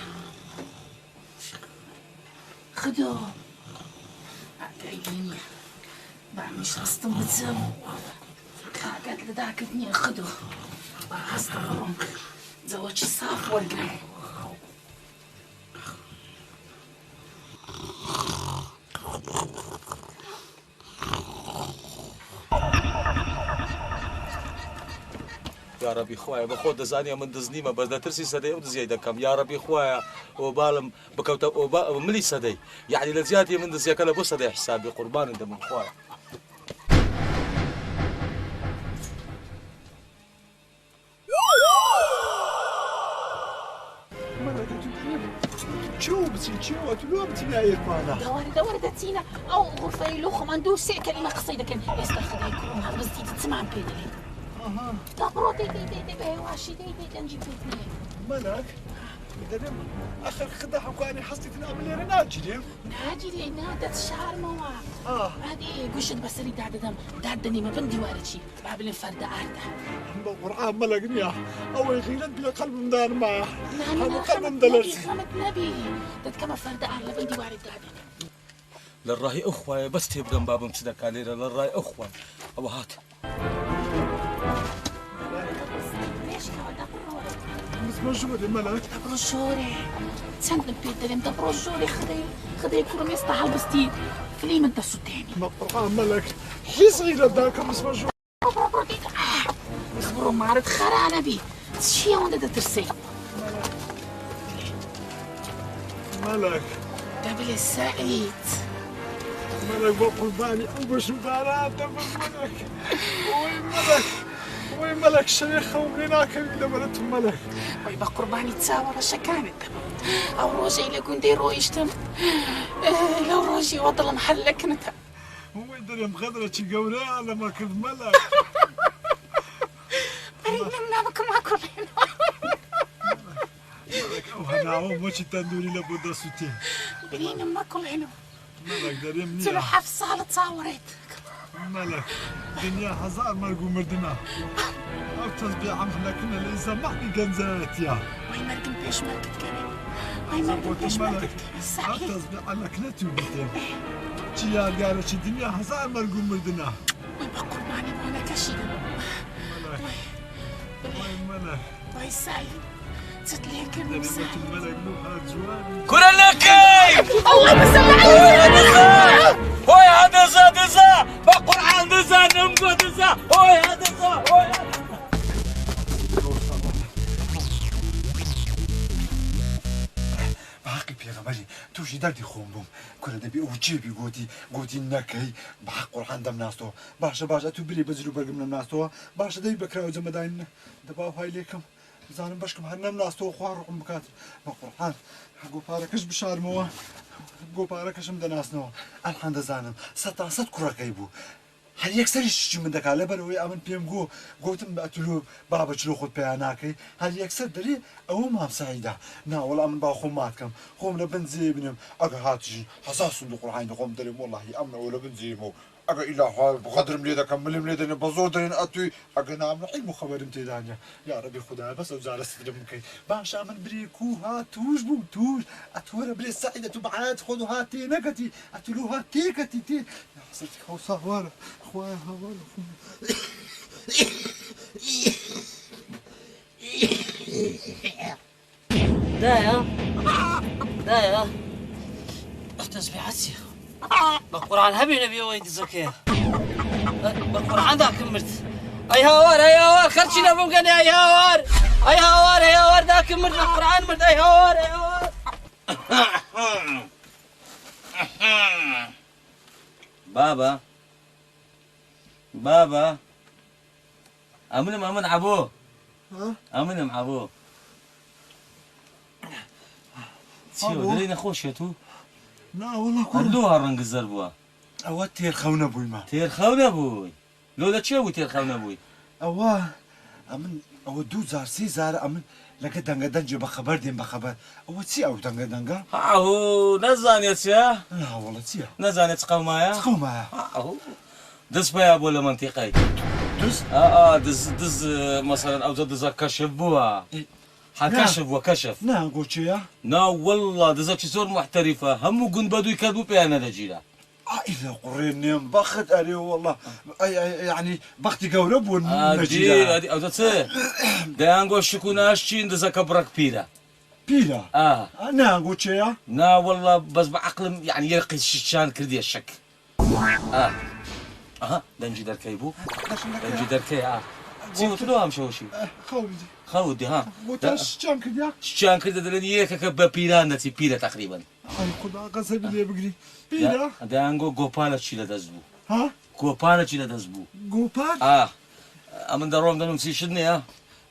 Speaker 10: خدو عقاي عيني بعمش أصطم بتسم عقاد لداكتني خدو أصطم زوجي الصاف والقلب
Speaker 4: يا ربي خوايا بخود دزانيا من دزنيمه بس ترسي سدي ودزي دكم يا ربي خوايا وبالم بكوت ملي سدي يعني لزياتي من دزي كلا بص سدي حسابي قربان انت من خوايا
Speaker 3: شو تلو بتينا يرمانا
Speaker 10: دوري دتينا او غرفيلو خماندو سي كلمه قصيده كان يستخدم يكون هذا بس تسمع بيدلي دبرو دي واشي دي نجيب اثنين
Speaker 3: مالك بدرم اخر خدع وكاني حسيت نعمل ناجي
Speaker 10: ناجي نادت الشهر موا هذه قشت بسري دادني ما بندي وارشي بابل فرده ارده
Speaker 3: قرآن ملقني او يغيرت بلا قلب مدار معه
Speaker 10: لا قلب مدلس خمت نبي داد كما فرده ارده بندي وارد دادني
Speaker 4: للراهي اخوة بس تبقى بابم صدق عليه للراهي اخوة ابو هات
Speaker 3: بس مجوري ملك
Speaker 10: بروجوري تسند بيدري انت بروجوري خذي كرم يسطح البستين كليم انت سوداني
Speaker 3: مقطع ملك حيس غير داك بس مجوري
Speaker 10: يخبروا معرض خرانة بي شي هون دا ترسي
Speaker 3: ملك
Speaker 10: دبل السعيد
Speaker 3: ملك بقول بالي أبوش مدارات ملك وي ملك شريخة وغناك إذا ملت ملك
Speaker 10: وي بقرباني تساور شكانت أو روجي اللي كنت رويشتم لو روجي وضل محلك نتا
Speaker 3: هو يدري مغدرة قوري لما كنت ملك
Speaker 10: بريد نمنامك معكم
Speaker 3: ملك أو هناو ماشي تندوري لبودا سوتي
Speaker 10: بريد نمكم هنا
Speaker 3: ملك داري منيح
Speaker 10: تلوحة في صالة تصاورت
Speaker 3: ملك دنيا هزار مرقو مردنا أو تسبيع عم لكن الإنسان ما في جنزات يا
Speaker 10: وي مرقم بيش مرقت كريم وي مرقم بيش مرقت
Speaker 3: أو
Speaker 10: سعيد
Speaker 3: تسبيع لك نتو بيتين تيار قالوا شي دنيا هزار مرقو مردنا
Speaker 10: وي بقرباني وانا كشيدة
Speaker 3: ملك وي ملك
Speaker 10: وي سعيد تتليك
Speaker 3: دنيا
Speaker 10: المساعد
Speaker 3: الملك نوها جواني
Speaker 4: كلنكي
Speaker 10: اللهم صل على
Speaker 4: هوي هذا دزا بقرعان دزا نمقو دزا هوي هذا هوي
Speaker 3: باقي بيغمري توشي دردي خوم بوم كنا دبي وجيبي قوتي نكي بحق قرحان دم ناستو باشا تو بلي بزلو برقم نم ناستو باشا داي بكراو زمداين دباو هاي ليكم زانم باشكم هنم ناستو خوار رقم بكاتر بقرحان قو باركش بشار موا قو باركش مدناسنو الحان دزانم ست كرة كيبو هل يكسر شيء من ذاك على بالوي أمن بيم قوتم بقتلو بابا شلو خد بياناكي هل يكسر دري أو ما بسعيدة نا والله أمن باخو ماتكم خوم لبنزي بنم أجا هاتجي حساس صندوق العين خوم دري والله أمن ولا بنزيمو أجا إلا حال بقدر مليدا كمل مليدا بزور درين أتوي أجا نعم علم خبر امتدانيا يا ربي خدها بس أوزار استدمكي باش أمن بريكو هاتوش بوتوش أتورا بري سعيدة تبعات خدو هاتي نكتي أتلو هاتي كتي تي صرت خوصة ورا خويا هوالو
Speaker 11: دايا اختز بعسي بقرعان هبي نبي وين تزكيه بقرعان دا كمرت اي هوار خرشي نفهم كان اي هوار دا كمرت بقرعان مرت اي هوار
Speaker 4: بابا أمن عبو أمن عبو سيو درينا خوشيتو
Speaker 3: لا والله
Speaker 4: كلها رنق الزربوة
Speaker 3: أوا تير خونا بوي ما
Speaker 4: تير خونا بوي لولا تشوي تير خونا بوي
Speaker 3: أوا أمن أوا دو زار سي زار أمن لك دنجا بخبر دين بخبر أوا تسي أو دنجا
Speaker 4: هاهو نزاني تسيا
Speaker 3: لا والله تسي
Speaker 4: نزاني تقومايا
Speaker 3: هاهو
Speaker 4: دز بيا بولا منطقي
Speaker 3: دز
Speaker 4: دز مثلا او دز كشف بوها حكشف وكشف
Speaker 3: نعم قلت يا
Speaker 4: نا والله دزك صور محترفه هم قن بدو يكذبوا بيانا دجيلا
Speaker 3: إذا قريني بخت أري والله يعني بختي قورب ونجيلا
Speaker 4: هادي او دز دانغو شكوناشين دزك برك بيرا نعم
Speaker 3: قلت يا
Speaker 4: نا والله بس بعقل يعني يرقي الشان كردي الشك دنجي دركيبو دنجي دركي تيمو تلو هم شوشي خودي
Speaker 3: قلت شان كرديا
Speaker 4: شان كردا دلني يك بيران نتي بيرا تقريبا
Speaker 3: أي خدا قصبي لي بقري بيرا
Speaker 4: دانغو غوبالا تشيلا دزبو
Speaker 3: ها
Speaker 4: غوبالا تشيلا دزبو
Speaker 3: غوبال
Speaker 4: أمن دروم دنم سيشدني
Speaker 3: لا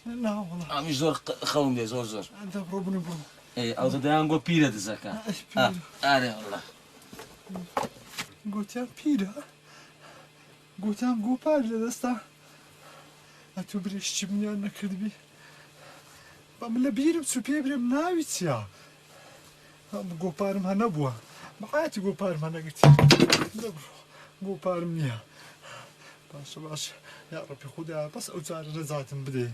Speaker 3: والله
Speaker 4: مش زور خوم دي زور
Speaker 3: أنت ربنا برو
Speaker 4: اي او دانغو بيرا دزكا أنا والله
Speaker 3: قلت يا بيرا قلت يا غوبال دستا أتو بريش جبني أنا كذبي بملا بيرم سوبي برم ناويتيا غوبارم هنا بوا معاتي غوبارم هنا قلت غوبارم نيا باش يا ربي خدها بس أوزار رزاتم بدي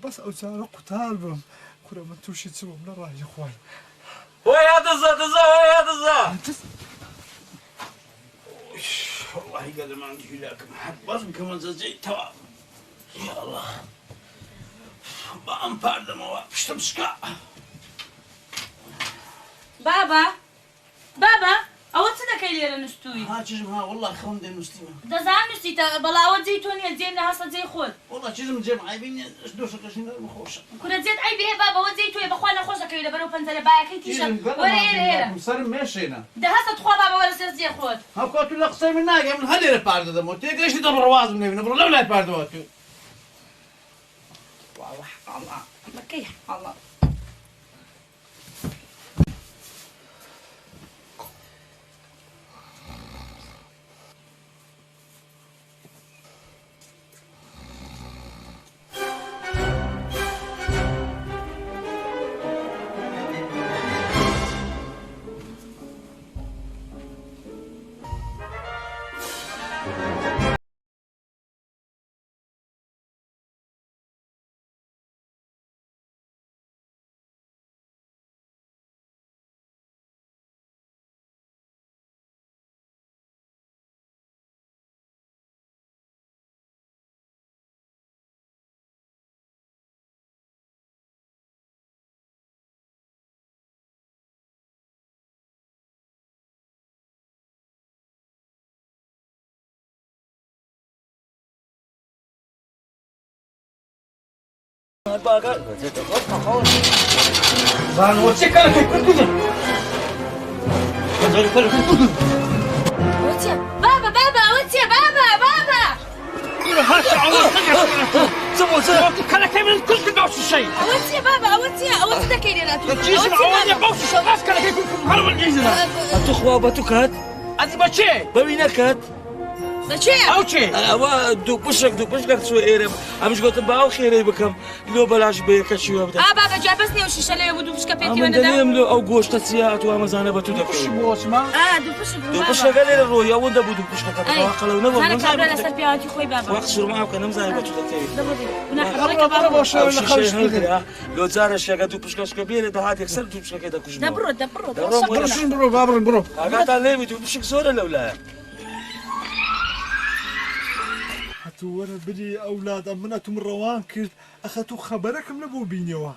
Speaker 3: بس أوزار قتال بم كل ما توشي تسوى من راهي إخوان
Speaker 4: ويا دزا
Speaker 8: والله قد ما عندي لكم حد بصم كمان زي توا يا الله بام بعد ما بشتمسكا
Speaker 7: بابا بابا ئەوە چ دەکەی لێرە نوستووی؟
Speaker 8: ها چژم ها والله خەون دەنووسیمە
Speaker 7: دەزانم نووسیتە بەڵا ئەوە جێی تۆ نییە جێم لە هەستە جێی خۆت
Speaker 8: والله چژم جێم عیبی دۆشەکەشی نەرم خۆشە
Speaker 7: کورە جێت ئەی بێ بابا ئەوە جێی تۆیە بەخوا نەخۆش دەکەوی لەبەرەو پەنجەرە باەکەی تیژە وەرە ئێرە
Speaker 8: سەرم مێشێنە
Speaker 7: دەهەستە تخوا بابا وەرە سەر جێ خۆت
Speaker 8: هەکو تو لە قسەی من ناگەم من هەلێرە پار دەدەمەوە تێگەشتی دەبڕوازم نێبنە بڕۆ لەو لای پاردەوە تو والله
Speaker 7: بەکەی حاڵە
Speaker 8: زان وچه کار کوي کړو زه کار کوي
Speaker 7: وچه بابا بابا وچه بابا بابا
Speaker 8: كل هالشيء عوض سمو زين كان كامل كل قوس الشيء
Speaker 7: وچه بابا وچه دكاي ليراتو
Speaker 8: تجيش معايا قوس الشيء راس كان كيكون هرب الجيزه
Speaker 11: اتخوا بتوكات
Speaker 8: ادي بچي
Speaker 11: بوينكات
Speaker 7: بچي
Speaker 8: او چي
Speaker 11: اوا دو بشك سو ايرم امش قلت باو خيري بكم لو بلاش بيك شو ابدا
Speaker 7: بابا جابسني وشيشه لا يبدو بشك بيتي
Speaker 11: من دنيم لو او غوش تسيات وامازانه بتو دك
Speaker 8: شو بوسما
Speaker 7: دو
Speaker 11: بشك قال لي الرويا وند بدو بشك قالوا نبو
Speaker 7: انا كابلا لا سبياتي خوي بابا
Speaker 11: واخسر معك انا مزاي بتو دك
Speaker 7: ونحرك بابا
Speaker 11: لو زار شي قالوا بشك كبيره ده هذه اكثر بشك كده كوش
Speaker 7: دبرو
Speaker 8: برو
Speaker 11: قالت لي بتو بشك صوره لولا
Speaker 3: وەرە بری ئەولاد ئەمنەتم ڕەوان کرد ئەخەتو خەبەرەکەم نەبوو بینەوە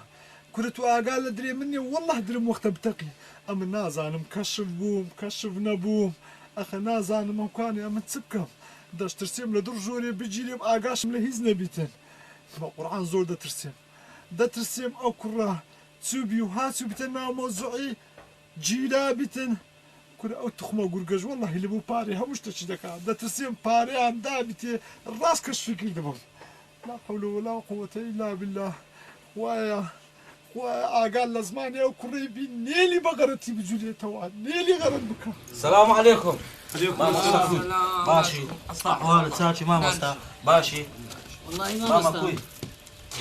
Speaker 3: کورت و ئاگا لە درێ منێ وەڵڵه درم وەختە بتەقی ئەمە نازانم کەشف بووم کەشف نەبووم ئەخە نازانم ئەوکانێ ئەمە چ بکەم دەشترسێم لە دوڕ ژۆرێ بگیرێم ئاگاشم لە هیچ نەبیتن بە قورعان زۆر دەترسێم ئەو کوڕە چوبی و هاچوو بتە نامۆزوعی گیرا بیتن كل أو تخمة قرقاج والله اللي بو باري همش تشدكا ده ترسيم باري عن دابتي الراس كشف كل دبل لا حول ولا قوة إلا بالله ويا وأقال لزماني أو قريبي نيلي بقرتي بجولي تواد نيلي غرد بكا
Speaker 11: السلام عليكم
Speaker 8: عليكم
Speaker 11: ماشي أحوال تساكي ما مستا ماشي والله ما مستا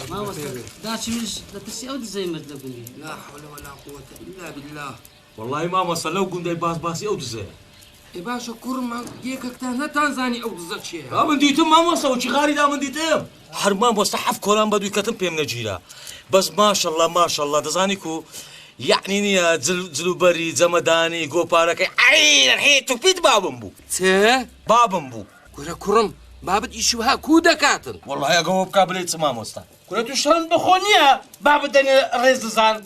Speaker 11: ما مستا داشي مش لا تسي أودي زي ما تقولي
Speaker 1: لا حول ولا قوة إلا بالله
Speaker 11: والله ما وصل لو قندي باس او دزه
Speaker 1: اي باشا كورما ديكك تانا تنزاني او دزت شي
Speaker 11: من ديتم ما وصل وشي غاري دا من ديتم حرمان مستحف كولان بدو يكتم بيم نجيرا بس ما شاء الله دزانيكو يعني نيا زلو بري زمداني جو بارك عين الحين تفيد بابنبو بابنبو
Speaker 1: كورم بابد يشوها كودا كاتن
Speaker 11: والله يا قوم بكابليت ما مستا
Speaker 8: كنت شرن بخونيا باب الدنيا الرئيس زان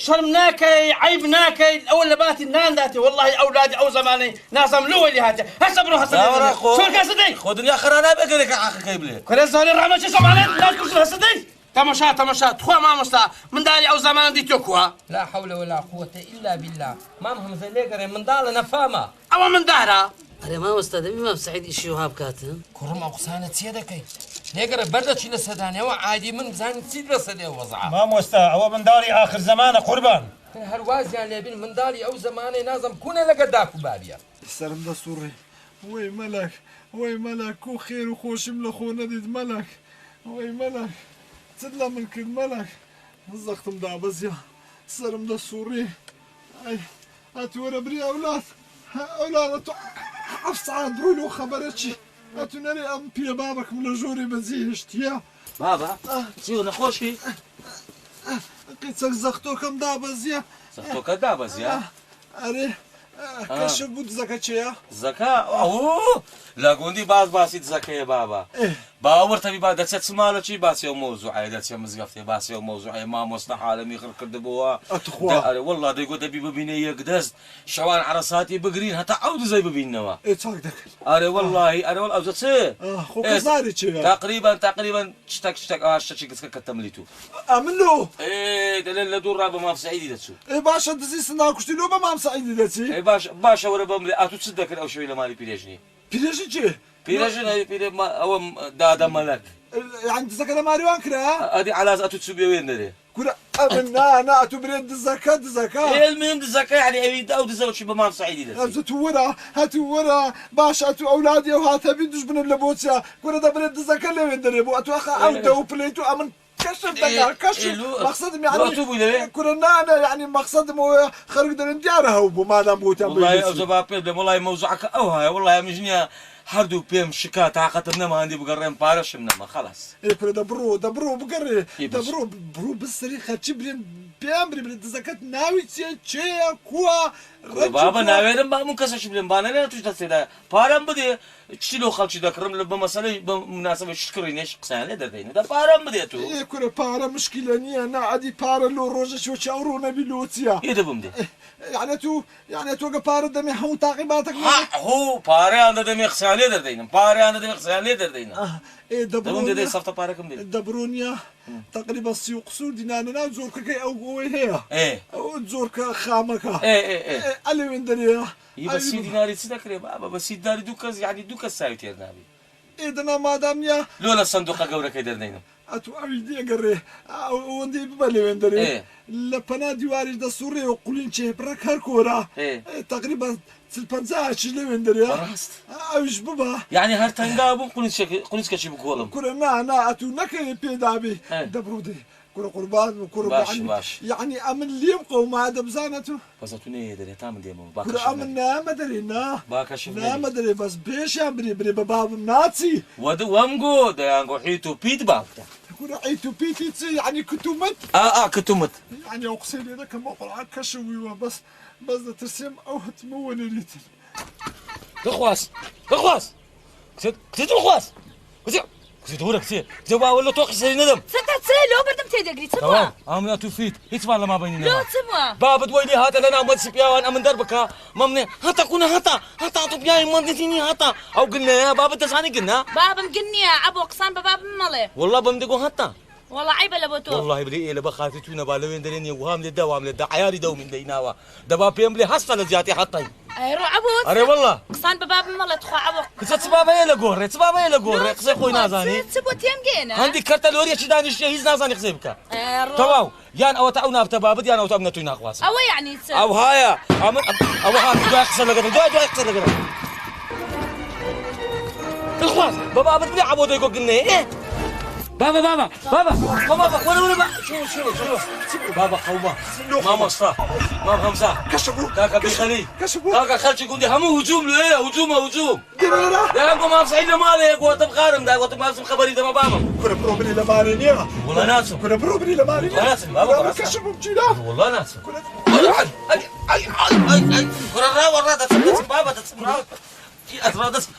Speaker 8: شرم ناكي عيب ناكي اول لباتي نان ذاتي والله اولادي او زماني نازم لو اللي هاتي هسه بروح هسه شو القصدي
Speaker 11: خذني اخر انا بقلك اخر كيبلي
Speaker 8: كل زول الرحمه شو زماني لا تقول هسه دي تماشا تخوا ما مستا من داري او زمان دي توكوا
Speaker 1: لا حول ولا قوة الا بالله ما مهم زي ليقري من دالنا فاما
Speaker 8: او من دارها
Speaker 11: أنا ما مستدعي ما بسعيد إشي وهاب كاتن
Speaker 1: كرم أو خسانة سيدكي ليقرا بدأت شيء لسداني وعادي من زين سيد لسداني وضعه
Speaker 2: ما مستا هو من داري آخر زمانه قربان
Speaker 1: هالواز يعني يبين من داري أو زماني نازم كونا لقداكو بابيا
Speaker 3: السلام ده سوري وي ملك وخير وخوشم لخونا ديد ملك وي ملك تدلا من كل ملك زختم ده بزيا السلام ده سوري اي اتورا بري اولاد عفص عندرو له خبرتشي اتنري ام بيا بابك من جوري بزيهشت يا
Speaker 11: بابا زيو نخوشي
Speaker 3: قيتك زختو كم دابز يا
Speaker 11: زختو كدابز يا
Speaker 3: اري كشف بود زكاة
Speaker 4: زكاة اوه لا قوندي باسيت زكاة بابا باور تبي بعد تسمع شي باسي موضوع عيدات يا مزقفتي باسي موضوع ما مصلحة عالمي خلق كدبوها والله دي قد ابي ببيني يقدس شوان عرساتي بقرين حتى عود زي ببينوا
Speaker 3: ايه تصدق
Speaker 4: اري والله اوزتسي
Speaker 3: خوك زاري
Speaker 4: تقريبا تشتك اشتك كتمليتو
Speaker 3: اعملو
Speaker 4: ايه دلل دور رابا ما في سعيدي دتسو
Speaker 3: ايه باشا دزي سنا كشتي لو ما مسعيدي دتسي
Speaker 4: ايه باشا ورا بملي اتو تصدق او شوي لمالي بيرجني
Speaker 3: بيرجي جي
Speaker 4: بيرجي بيرجي ما او دادا ملك
Speaker 3: يعني زكاة ماري وانكرا
Speaker 4: هذه على اتو تسوبي وين دري
Speaker 3: كنا انا اتبرد الزكاة
Speaker 4: ايه المهم الزكاة يعني اريد او دزوج شي بما في سعيدي دتسو
Speaker 3: هاتو ورا باشا اتو اولادي وهاتها بيدوش من اللبوتيا كنا دبرد الزكاة اللي وين دري بو اتو اخا اودا وبليتو امن كشف دقا كشف مقصد يعني كنا انا يعني مقصد مو خرج در ديارها وبو ما دام بوتا
Speaker 4: والله ازبا بيد والله موضوعك او هاي والله مجنيه هردو بيم شكات عقدنا ما عندي بقرين بارش منما خلاص
Speaker 3: ايه دبرو بقري دبرو برو بالسريخه تشبرين بيامري من الزكاة ناوي تشيا كوا
Speaker 4: بابا ناوي ما ممكن شبلين بانا لا تشتسيدا بارم بدي تشيلو خالتي ذكرم لما مساله بمناسبه شكرينيش قسانه دردين ده بارم بدي تو
Speaker 3: ايه كره بارا مشكله ني انا عادي بارا لو روجا شو تشاورونا بلوتيا
Speaker 4: ايه ده بمدي
Speaker 3: يعني تو بارا دمي حون تعقيباتك
Speaker 4: هو بارا عند دمي قسانه دردين بارا عند دمي قسانه دردين
Speaker 3: ايه
Speaker 4: دبرونيا ده صفت باركم دي
Speaker 3: دبرونيا تقريبا السوق سود دينانا زورك كي او هي
Speaker 4: ايه
Speaker 3: او زورك خامك
Speaker 4: ايه
Speaker 3: اللي من دريا
Speaker 4: بس ديناري تذكر بابا بس داري دوكاز يعني دوكاز سايت يا نبي
Speaker 3: ايه دنا ما دام يا
Speaker 4: لولا الصندوق قورك يدرنينا
Speaker 3: اتو عيدي قري وندي ببالي من دري لبنا ديواري دا سوري وقولين شي برك هركورا تقريبا البنزاع شلي من دريا اوش بابا
Speaker 4: يعني هرتنقابو قنيس كشي بقولم
Speaker 3: كنا انا اتو نكي بيدابي دبرودي كرة قربان وكرة يعني امن ليم قوم هذا بزانته
Speaker 4: بس اتوني دري تام ديمو
Speaker 3: كرة امن ما درينا
Speaker 4: باكشفنا
Speaker 3: ما دري بس بيش امري بباب ناتي
Speaker 4: وامجو ده يانغو حيتو بيت باب
Speaker 3: كرة حيتو بيتي يعني كتومت
Speaker 4: كتومت
Speaker 3: يعني اقسم لك كما قرعه كشوي بس ترسم او تمون ريتن
Speaker 4: تخواس كتير تخواس كتير دورك كتير ولا توقع سري ندم
Speaker 7: ستة لو بردم تدقري تسمع
Speaker 4: امنا توفيت يتسمع لما بيننا
Speaker 7: لو تسمع
Speaker 4: بابا دويلي هات لنا ما تسبيا وانا من دربك ممني هتا كنا هتا طبياي ما نتيني هتا او قلنا يا بابا تساني قلنا
Speaker 7: بابا مقني ابو قصان بابا مالي
Speaker 4: والله بمدقو هتا
Speaker 7: والله عيب لبوتو
Speaker 4: والله بدي إيه لبخاتي تونا بالوين دريني وهام للدا وهام للدا عياري دو من ديناوا دبا بيملي حصل زياتي حطي
Speaker 7: ايرو عبود
Speaker 4: اري والله
Speaker 7: قصان بابا مالي تخو عبو
Speaker 4: كنت بابا يلا غوري قصي خوي نازاني
Speaker 7: تسبوت يمكن
Speaker 4: عندي كرت لوريا شداني شي نازاني قصيبك تواو يان او تعونا بتبابد يان او تعونا تونا خواص
Speaker 7: او يعني
Speaker 4: او هايا او هاك دو يقصر لك دو يقصر لك الخواص بابا بدي عبود يقول قلنا ايه بابا ولا شو بابا قوما ما مصفى ما خمسة
Speaker 3: كشفوا
Speaker 4: كاكا بيخلي كاكا خالتي يقول لي همو هجوم له هجوم لا انكم ما صعيد مالي قوة بخارم ده قوة ما خبري ده ما بابا
Speaker 3: كنا بروبري لمارينيا
Speaker 4: والله ناس
Speaker 3: كنا بروبري لمارينيا
Speaker 4: ناس بابا
Speaker 3: كشفوا بجينا
Speaker 4: والله ناس اي ورا بابا تسمع أترادس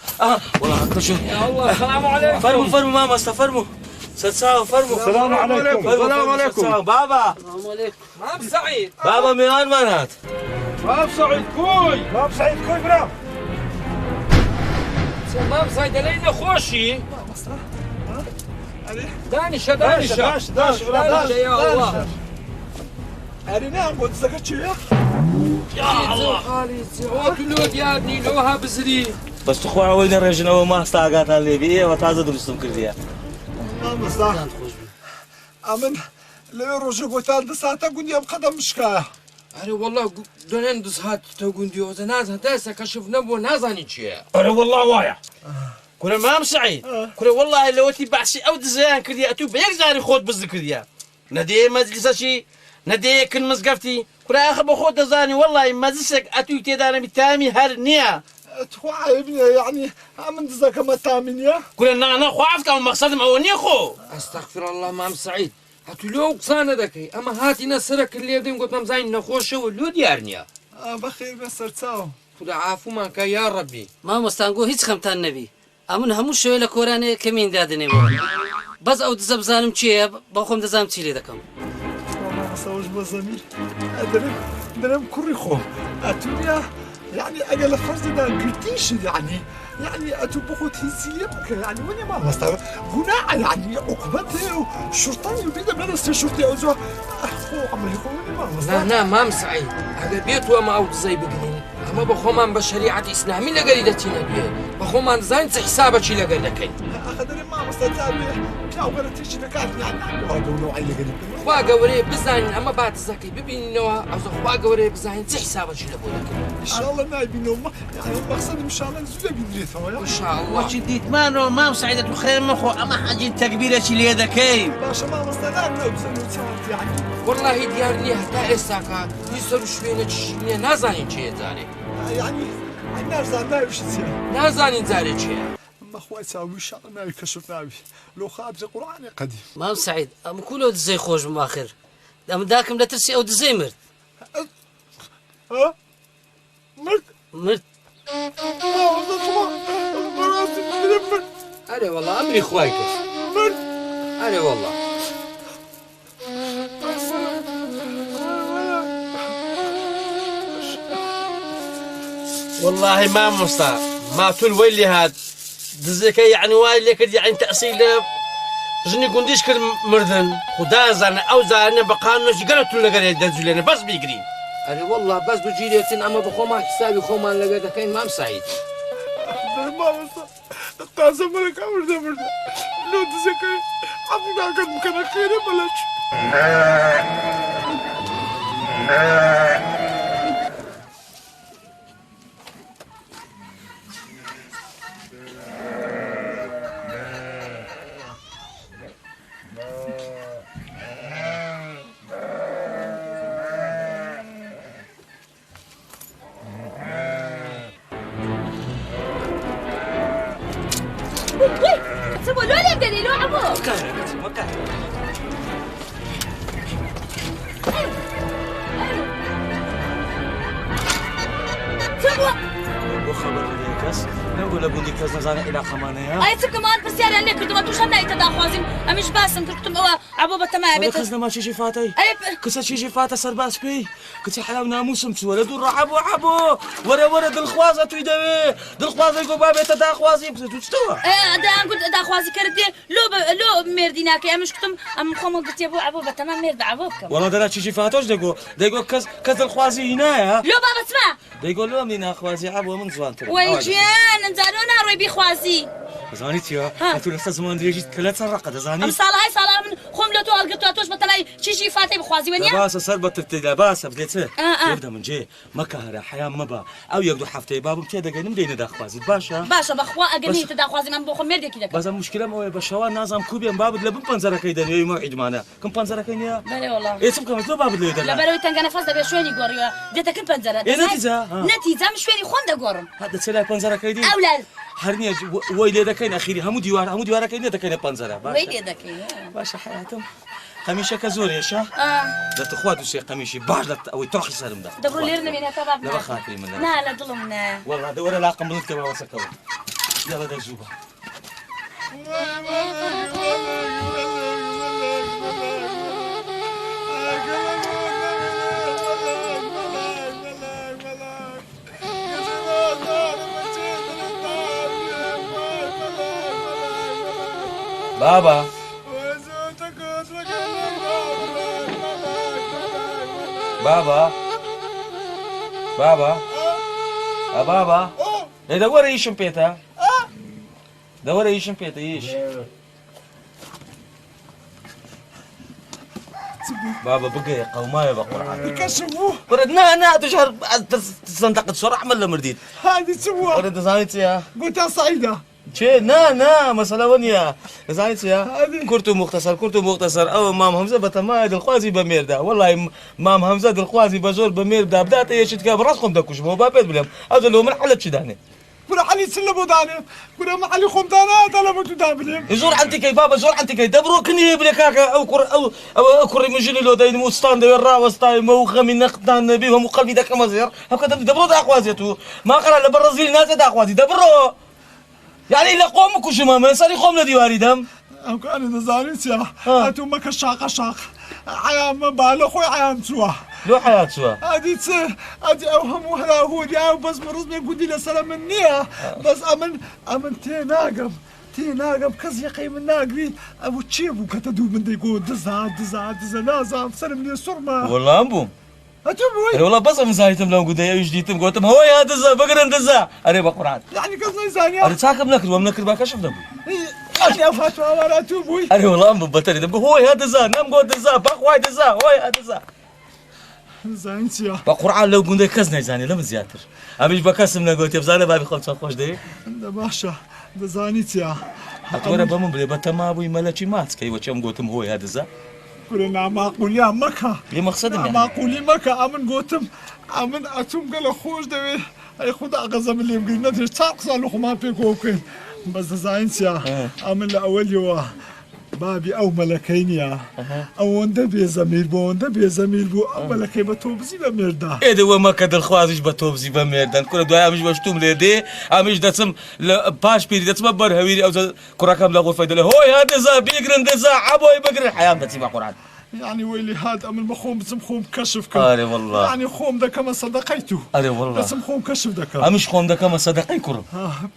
Speaker 4: والله كشوف
Speaker 1: يا الله السلام عليكم
Speaker 4: فرموا ماما استفرموا ستساوي فرموا
Speaker 3: السلام عليكم
Speaker 4: بابا
Speaker 1: السلام عليكم مام سعيد
Speaker 4: بابا من وين منات؟
Speaker 2: مام سعيد كوي برام
Speaker 1: مام سعيد لينا خوشي دانش يا الله
Speaker 3: أرينا قلت زكاة
Speaker 1: يا الله خالتي وكلود يا ابني لوها بزري
Speaker 4: بس تخوع وين الرجل وما استعقات اللي بيه وتعزد درستم كل ديا
Speaker 3: ما مصدق أمن لو رجع قتال دساتا قد يوم قدم مشكاة
Speaker 1: أنا والله دونين دسات تقول ديوز ناس هتاسا كشف نبو نازاني شيء
Speaker 8: أنا والله وايع كنا مام سعيد كنا والله لو تبعسي أو دزيان كذي أتو بيجزاري خود بزكريا ندي مجلس شيء ندي كل مزقفتي كنا آخر بخود دزاني والله مجلسك أتو تدانا بتامي هرنيا
Speaker 3: تخوع ابني يعني أمن دزاك ما تامنيا
Speaker 8: كنا أنا خوافك أو مقصد معوني خو
Speaker 1: أستغفر الله مام سعيد هاتو لو قصانة دكي أما هاتي نسرك اللي يدين قلت مام زين نخوش ولو ديارنيا
Speaker 3: بخير بس تساو
Speaker 1: خدا عافومان کە یا ڕەبی
Speaker 11: مامۆستانگۆ هیچ خەمتان نەبی ئەمن هەموو شوێ لە کۆرانەیە کەمین دادنێەوە بەس ئەو دزە بزانم چییە بەخۆم دەزانم چی لێ دەکەم
Speaker 3: سەوش بە زەمیر دەرم کوڕی خۆم ئەتونیا يعني أجل فرزنا قرتيش يعني أتو بخوت هزيلك يعني وين ما مستوى هنا يعني عقبته وشرطان يبيد بلس شرطي أوزوا أخو عملي خو وين ما مستوى
Speaker 1: لا مام سعيد أجل بيت وما أود زي بقولين أما بخومان بشريعة إسلامي لقريدتنا بيه بخومان زين حسابك لقريدك
Speaker 3: أخذني ما مستوى لا وقرتيش لكات يعني وهذا نوعي لقريدك
Speaker 1: واقوري بزاين أما بعد زكي ببين نوا أزخ واقوري بزاين حسابك لقريدك
Speaker 3: إن شاء الله نايبين يعني مقصد إن شاء الله نزول بندريتها
Speaker 1: إن شاء الله
Speaker 8: وشديت مانو مام سعيدة خير مخو أما حاجة تكبيرة ليدكي
Speaker 3: باشا ما مستوى يعني
Speaker 1: والله ديارني حتى إساكا يسرو شوينة تشيني نازانين چيه زاري
Speaker 3: يعني نازان نايب شتيا
Speaker 1: نازانين زاري چيه
Speaker 3: ما خويا ساوي شغل ما يكشف ناوي لو خاب زي قرآن قديم
Speaker 11: مام سعيد أم كله دزي خوش بماخر أم داكم لا ترسي أو دزي مرد
Speaker 3: ها
Speaker 11: مرد
Speaker 1: أري والله أمري خوايك أري والله
Speaker 8: والله ما مصطفى ما تقول ويلي هاد دزيك يعني والي كد يعني تأصيل جني قنديش كل مردن خدا زان أو زان بقانوش قالت ولا قال دزولنا بس بيجري
Speaker 1: أري والله بس بجيريتين أما بخومان حسابي خومان لقيتكين مام سعيد
Speaker 3: ما مصطفى قاسم لك أمر دمر لو دزيك عطينا قد مكان خير بلاش
Speaker 7: سبوا لو لي بدني لو عبو
Speaker 4: خبر ليكس نقول ابو ديك نزانه الى قمانيه
Speaker 7: اي كمان بس يعني انك كنت ما توش انا يتداخوازم امش باسم كنتم هو عبوبه تمام
Speaker 4: بيت خزنا ما شي فاتي كنت شي فاته سرباس بي كنت حلاو ناموسم ولد عبو ورا الخوازه تيدوي الخوازه يقول بابي تداخوازي بس تستوى
Speaker 7: دا قلت داخوازي كردي لو مرديناك امش كنتم ام خم قلت يا ابو عبوبه تمام مرد عبوبكم
Speaker 4: والله درا شي فاتوش دقو كز الخوازي هنا
Speaker 7: لو بابا اسمع
Speaker 4: دقو لو منين خوازي عبو من زوان ترى
Speaker 7: ويجيان نزالونا روي بخوازي
Speaker 4: زانيت يا قلت لك زمان دريجي كلا تسرق زاني
Speaker 7: صالح من خملته القطوش بتلاقي شي فاتي بخوازي وين
Speaker 4: باس سربت لباس بديته يبدا من جي مكهره حياه مبا او يقدو حفتي بابم كذا قال مدينه داخوازي باشا
Speaker 7: بخوا اغني تداخوازي من بخو ميدي كده
Speaker 4: بس المشكله مو بشوا نازم كوبيان باب لبن بنزره كيدن يوم موعد معنا كم بنزره كينيا
Speaker 7: بلي والله
Speaker 4: ايه تبقى مثل باب اللي
Speaker 7: لا بلوي تنقنا فاز ده شويني غوريا ديتا كل بنزره نتيجه مش فيني خونده غورم
Speaker 4: هذا سلا بنزره كيدي
Speaker 7: اولاد
Speaker 4: هرني ويلي ده كاين اخيري همو ديوار كاين ده كاين بنزره
Speaker 7: ويلي ده كاين
Speaker 4: باشا حياتهم قميشه كزوري يا شا ده تخواتو شي قميشي باجلت او ترخي سالم ده
Speaker 7: دبروا ليرنا من هذا
Speaker 4: لا خاطري من
Speaker 7: لا ظلمنا
Speaker 4: والله دور لا قملت كما وسكوا يلا ده زوبه بابا بابا ايه دور ايشم بيتا دور ايشم بيتا ايش بابا بقى قومايه بقرعه
Speaker 3: يكشفوه
Speaker 4: وردنا انا تشهر تصندق شرع ولا مرديد
Speaker 3: هذه تسوى
Speaker 4: ورد زايت يا
Speaker 3: قلت يا صعيده
Speaker 4: شي نا مسألة ونيا زايت يا كرتو مختصر او مام همزه بتمايد الخوازي بميردا والله مام همزه الخوازي بزور بميردا بدات ايش تكاب راسكم دكوش مو بابيت بلهم هذا لو من حلت شداني
Speaker 3: كنا علي سلموا داني كنا ما علي خم دانا دانا متو دابليم
Speaker 4: زور عنتي كي بابا زور عنتي كي دبرو كني بلك هكا او كر مجني لو داين مستان دي الراوس تاي مو خمي نقدان بهم قلبي داك مزير هكا دبرو دا اخوازيتو ما قرا لبرازيل ناس دا اخوازي دبرو يعني لا قومك وشما ما صار يقوم لديواري دم
Speaker 3: او كان نزاريتيا انتم ما كشاق شاق عيام بالو خويا عيام سوا
Speaker 4: لو حياة سوا
Speaker 3: ادي اوهم وهلا هو دي بس مرزني قولي له سلام النيه بس امن تي ناقم كز يقيم الناقري ابو تشيبو كتدو من دي يقول دزا لازم سلم لي الصرمه
Speaker 4: والله امبوم
Speaker 3: اتوبوي
Speaker 4: والله بس مزايتم لو قد يجديتم قلتم هو يا دزا بقرا دزا اري بقران
Speaker 3: يعني قصدي زانيا
Speaker 4: اري ساكب نكر ومنكر باك اشوف دبو
Speaker 3: يعني افات وانا اتوبوي
Speaker 4: اري والله امبوم بتري دبو هو يا دزا نام قول دزا باك واي دزا هو يا دزا
Speaker 3: زانتيا
Speaker 4: بقران لو قد كزنا زاني لم زياتر امش بكسم قلت يبزاله بابي خلص خوش دي
Speaker 3: باشا دزانيتيا
Speaker 4: اتورا بمن بلي بتما ابوي ملكي مات كي وچم قلتم هو يا دزا
Speaker 3: كلنا معقول يا مكة
Speaker 4: لي مقصد يعني
Speaker 3: معقول مكة امن قوتم امن اتوم قال خوش دوي اي خدا غزم اللي يمكن ندري تاقصى له ما في كوكين بس زاينسيا امن الاول يوا بابي او ملكين يا او ندبي زميل بو او ملكي بتوبزي بمردا
Speaker 4: ايه ده وما كد الخوازش بتوبزي بمردان كل دوايا مش بشتوم لدي امش دسم باش بيري دسم برهويري او كراكم لا فايده له هو هذا زا بيقرن دزا عبوي بقر الحياه بتسمع قران
Speaker 3: يعني ويلي هذا من مخوم بسم خوم كشف
Speaker 4: اري والله
Speaker 3: يعني خوم ده كما صدقيته
Speaker 4: اري والله
Speaker 3: بسم خوم كشف دك
Speaker 4: امش خوم ده كما صدقي كرم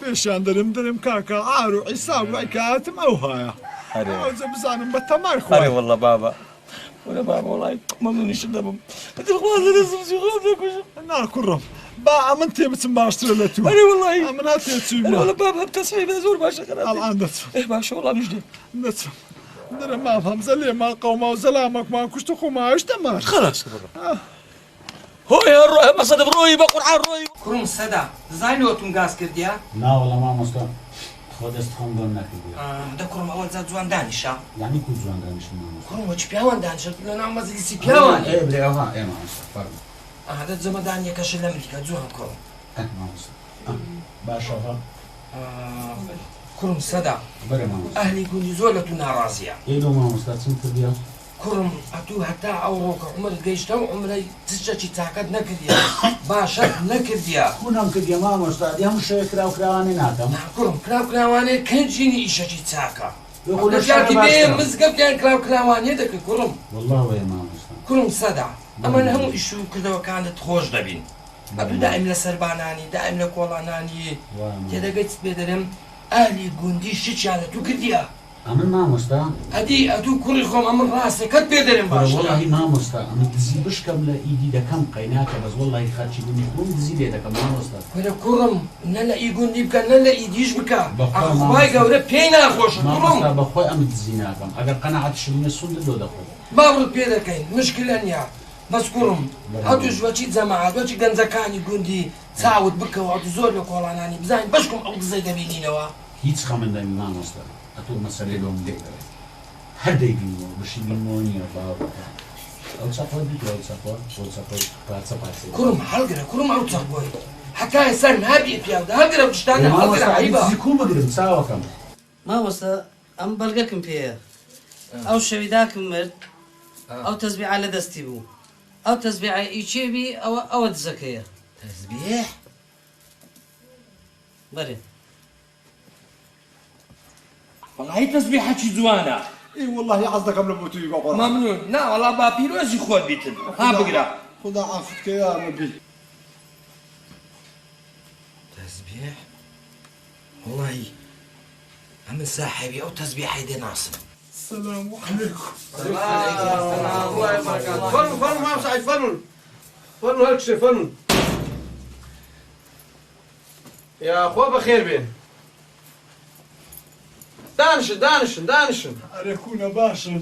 Speaker 3: بيش درم كاكا عارو عيسى وعكاتم او هايا
Speaker 4: اري
Speaker 3: زبزان بتماي خويا
Speaker 4: اري والله بابا ولا بابا والله ممنون يشدهم انت الخواز لازم شغل
Speaker 3: انا كرم با امنتي بتسمع اشتريتو
Speaker 4: اري والله
Speaker 3: امناتي تسوي
Speaker 4: والله بابا بتسعيد زور باشا
Speaker 3: الان دتس
Speaker 4: ايه باشا والله مش دي
Speaker 3: دتس درم ما فهم زلي ما قوما وزلامك ما كشت خو ما اشتمر
Speaker 4: خلاص هو يا الروي ما صدق روي بقرعان روي
Speaker 1: كروم سدا زاينوتون غاز كرديا
Speaker 5: لا والله ما مستوى خود استخدام دون نکردی.
Speaker 1: ده كروم اول زاد زوان دانشا
Speaker 5: یعنی کو زوان دانش ما.
Speaker 1: كروم وش بيوان دانش لنا مزيسي بيوان.
Speaker 5: إيه بلي أها إيه ما مستوى.
Speaker 1: هذا زمدان يكشل لمريكا زوان كروم.
Speaker 5: ما مستوى. باشا
Speaker 1: كروم سدا.
Speaker 5: بري ما مستوى.
Speaker 1: أهلي يقولي زولتنا رازية.
Speaker 5: إيه لو ما مستوى تسمع كرديا.
Speaker 1: كرم أتو حتى أوروك عمر جيشتو عمري تسجتي تعقد نكديا باشا نكديا
Speaker 5: كونم كديا ما مستعد يا مش كراو كراواني ناكم
Speaker 1: كرم كراواني كان جيني إيشتي تعقا
Speaker 5: يقول
Speaker 1: الشاكي بيه مزقب كان كراواني دك كرم
Speaker 5: والله ويا ما مستعد
Speaker 1: كرم صدع أما نهم إيشو كذا وكانت خوش دبين أبو دائم لسرباناني دائم لكولاناني كذا قلت بدرم أهلي قندي شتش على تو كديا
Speaker 5: أمن ما مستوى.
Speaker 1: أدي أدو كل خوم أمن راسي كت بيدرم باش.
Speaker 5: والله ما مستوى. أمن تزي بش قبل إيدي ده كم قيناك بس والله خاتش يقول يكون تزي ده كم ما مستوى.
Speaker 1: ولا كرم نلا يقول يبقى نلا يديش بكا. أخوي قولة بينا خوش كرم.
Speaker 5: ما مستوى بخوي أمن تزينا كم. أجر قناعة شلون السند لو دخل.
Speaker 1: ما برد بيدا كين مشكلة نيا. بس كرم. هاتو جواتي زماعات واتي جنزكاني قندي تعود بكا وعطي زور لك والله ناني بزاين بشكم أو زي دبيني نوا.
Speaker 5: هيت خمن ده ما مستوى. أتوقع مسألة لهم ده. هدي بينو بشي بينوني أبغى. أو سافر بيجي أو سافر بس.
Speaker 1: كرم حلقة كرم أو تسافر. حكاية سر ما بيجي بياود حلقة بتشتغل حلقة عيبة.
Speaker 5: زيكون بقدر مساوا كم.
Speaker 11: ما وصل أم بلقاكم فيها. أو شويداكم مرد. أو تسبيح على دستيبو. أو تسبيح إيشيبي أو الزكية.
Speaker 1: تسبيح.
Speaker 11: بري.
Speaker 1: والله هي تسبيحة شي زوانة.
Speaker 3: اي والله عزك قبل موتو يقول
Speaker 1: ممنون لا والله بابيرو زي خود بيتن ها بقرا
Speaker 3: خدا عافيتك يا نبي
Speaker 1: تسبيح والله هم صاحبي او تسبيح يدي ناصر
Speaker 3: السلام عليكم
Speaker 8: السلام الله وبركاته فن ما مساعد فن هالشي فن يا اخوة بخير بين دانش
Speaker 3: أريكونا باشا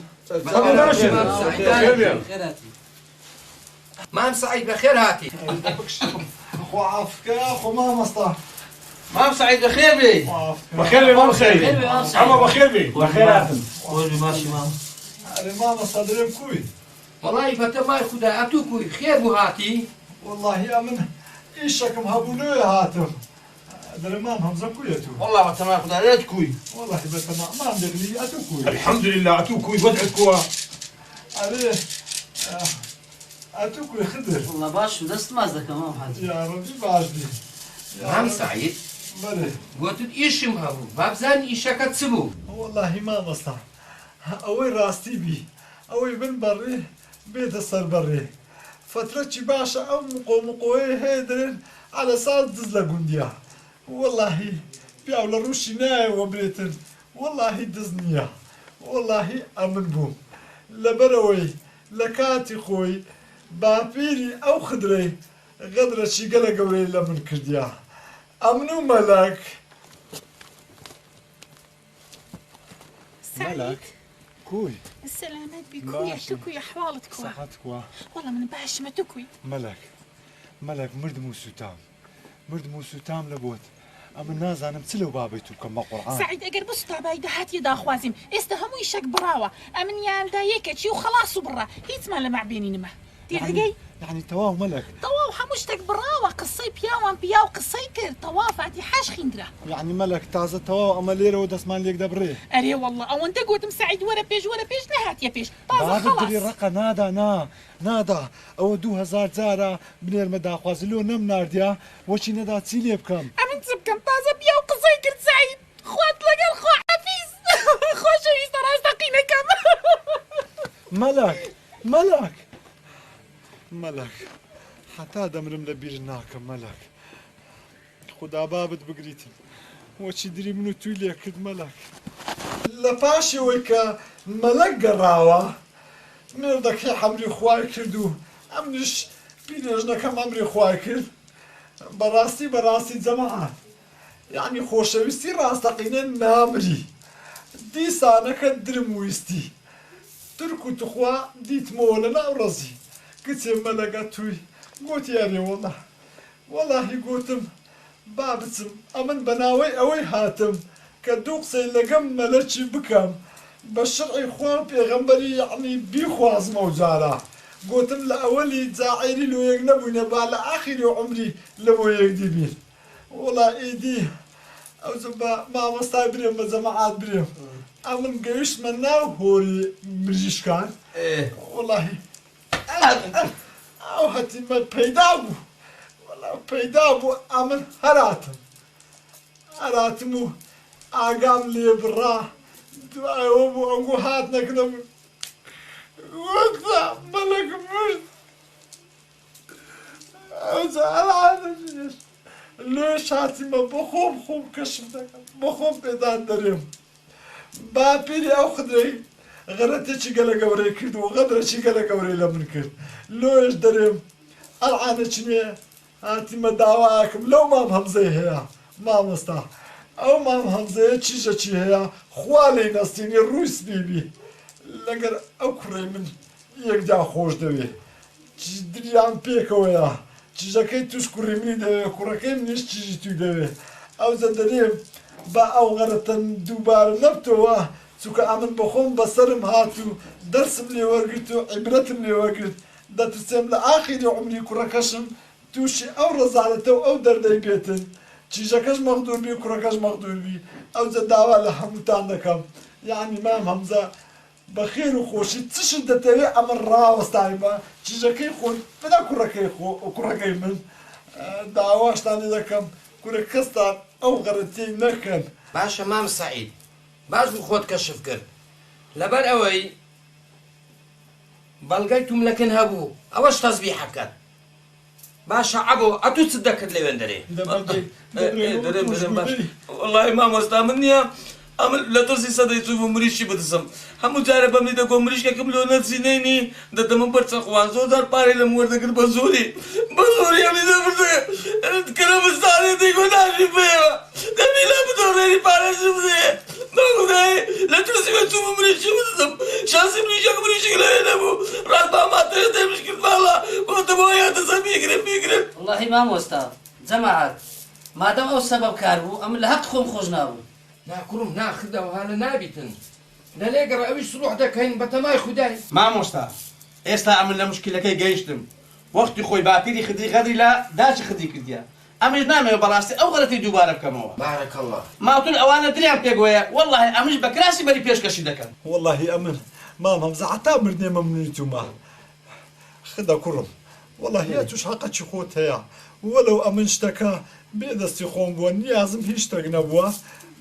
Speaker 1: ما سعيد بخير هاتي
Speaker 3: أخو عافك يا أخو ما مصطفى
Speaker 8: ما سعيد بخير بي
Speaker 2: بخير بي ما بخير عمو بخير بي بخير هاتم
Speaker 11: قولي ماشي ماما
Speaker 3: أنا ما مصدرين كوي
Speaker 1: والله فتا ما خدا أتو كوي خير بو هاتي
Speaker 3: والله يا من إيشك مهبولو يا هاتم هذا ما همزة كويتو
Speaker 8: والله تمام خدا لا تكوي
Speaker 3: والله بتمام ما عندي أتو كوي
Speaker 2: الحمد لله أتو كوي ودعت كوا
Speaker 3: عليه أتو كوي خضر
Speaker 11: والله باش دست مازدك مام حاج
Speaker 3: يا ربي باجدي
Speaker 1: مام سعيد
Speaker 3: بله
Speaker 1: قلت إيشم هبو بابزان إيشك تسبو
Speaker 3: والله ما مصنع أوي راستي بي أوي بن بري بيت الصر بري فترة باشا أو مقوي هيدرين على صاد دزلا قنديا والله بيعول الروشي ناي وبريتن والله دزنيا والله أمن بوم لبروي لكاتي خوي بابيري أو خدري غدرة شي قلا قوري لمن كرديا أمنو ملاك
Speaker 10: سعيد
Speaker 3: كوي
Speaker 10: السلامات بكوي تكوي أحوالك
Speaker 3: صحتك وا
Speaker 10: والله من باش ما تكوي
Speaker 3: ملك مرد موسو تام لبوت أما نازانم تلو بابيتو كما قرآن
Speaker 10: سعيد أجر بس تعباي دهات يدا خوازم استهمو يشك براوة أمن يان دايك شي وخلاص برا هيت ما لمع بيني نما
Speaker 3: يعني تواو ملك
Speaker 10: تواو حمشتك براوة قصي بياوان بياو قصي كر تواو فاتي حاش خندرة
Speaker 3: يعني ملك تازة تواو أما ليرة ودسمان ليك دبريه
Speaker 10: أري والله أو أنت قوت مساعد ورا بيج نهات يا بيج طازة خلاص
Speaker 3: بابا دري رقا نادا أو 2000 زارة بنير مدا خوازلو نم نارديا وشي ندا تسيلي بكم
Speaker 10: أمن تبكم طازة بياو قصي كر سعيد خوات لقى الخو حفيز خوش ويسا راستقينا كم
Speaker 3: ملك حتى دمرم لبيرناك ملك خدا بابت بقريتن وشي دري منو تويلي كد ملك لباشي ويكا ملك قراوة مردك يا حمري خواي كردو امنش بينجنا كم عمري خواي كرد براستي جماعة يعني خوشويستي راستقينا نامري دي سانك درم ويستي تركو تخوا ديت مولنا ورزي قلت يا ملقا توي قلت يا ري والله قلتم بابتم أمن بناوي أوي هاتم كدوق سيلقم ملتشي بكم بالشرعي خوان بيغمبري يعني بيخواز موجارة قلتم لأولي زاعيري لو يقنبو نبالا آخر عمري لو يقدبين والله إيدي أو زبا ما مستاي بريم بزماعات بريم أمن قيش مناو هوري مرجيش كان والله أو هاتي ما بيدابو والله بيدابو أمن هراتمو أقام لي برا دعاي وابو أنقو هاتنا كده وقتا ملك مرد أزعل عادة ليش هاتي ما بخوب كشفتك بخوب بيدان دريم بابيري أو خدري غرتي شي قال قوري كرد وغدر شي قال قوري لمن كرد لوش دريم العانة شنية هاتي ما دعواكم لو ما مهمزي هي ما مستح او ما مهمزي تشيجا شي هي خوالي نستيني رويس بيبي لقر او كري من يقجا خوش دوي دريان بيكو يا تشيجا كي تشكري مني دوي كوركي منيش تشيجي تو دوي او زدريم با او غرتن دوبار نبتو سوكا امن بخون بصرم هاتو درسم لي ورقتو عبرتم لي ورقت دا تسيم لآخر عمري كركشم توشي او رزالتو او دردي بيتن تشيجاكش مقدور بي كركش مقدور بي او زداوا لحموتان دكم يعني مام همزة بخير وخوشي تشد تتوي امن راوس تايما تشيجاكي خون بدا كركي من دعواش تاني دكم كركستان او غرتي نكن
Speaker 1: باشا مام سعيد باش بخوت كشف كرد لبر اوي بلغيتم لكن هبو اوش تصبيح كد باشا عبو اتو تصدق لي وندري درم والله ما مستامنيا أمل لا ترسي صدق يشوف مريشي بدسم هم جارب أمي ده كمريش كم لون نسينيني ده تمام برت خوان زودار باري لمور ده كده بزوري أمي ده برت كلام بستاني ده كنا عارفه ده ميلا بدوري باري شوفه ما كده لا ترسي يشوف مريشي بدسم شانسي مريشي كلا ينامو راتبا ما تري مشكلة بالله كنت بويا تسمي يقرب
Speaker 11: والله ما مستعد جماعة ما دام أو سبب كاربو أم لحق خوم خجنابو
Speaker 1: ناكرم ناخذه وهذا نابتن لا لقرا أبيش روح ده كاين بتماي خداي
Speaker 8: ما مستعد إيش عملنا مشكلة كي جيشتم وقت خوي بعتيلي خدي غدري لا داش خدي كرديا ئەمەش نامەوێت بەڕاستی ئەو غەڵەتی دووبارە بکەمەوە.
Speaker 1: بارك الله.
Speaker 8: ماوتون ئەوانە دریان پێگوۆیە والله ئەمەش بە کراسی بەری پێشکەشی دەکەن.
Speaker 3: والله ئەمن مام هەمزە حتا مردێ مەمنونیتومە. خدا کوڕم والله یا توش حەقەکی خۆت هەیە وەلەو ئەمن شتەکە بێدەستی خۆم بووە نیازم هیچ شتێک نەبووە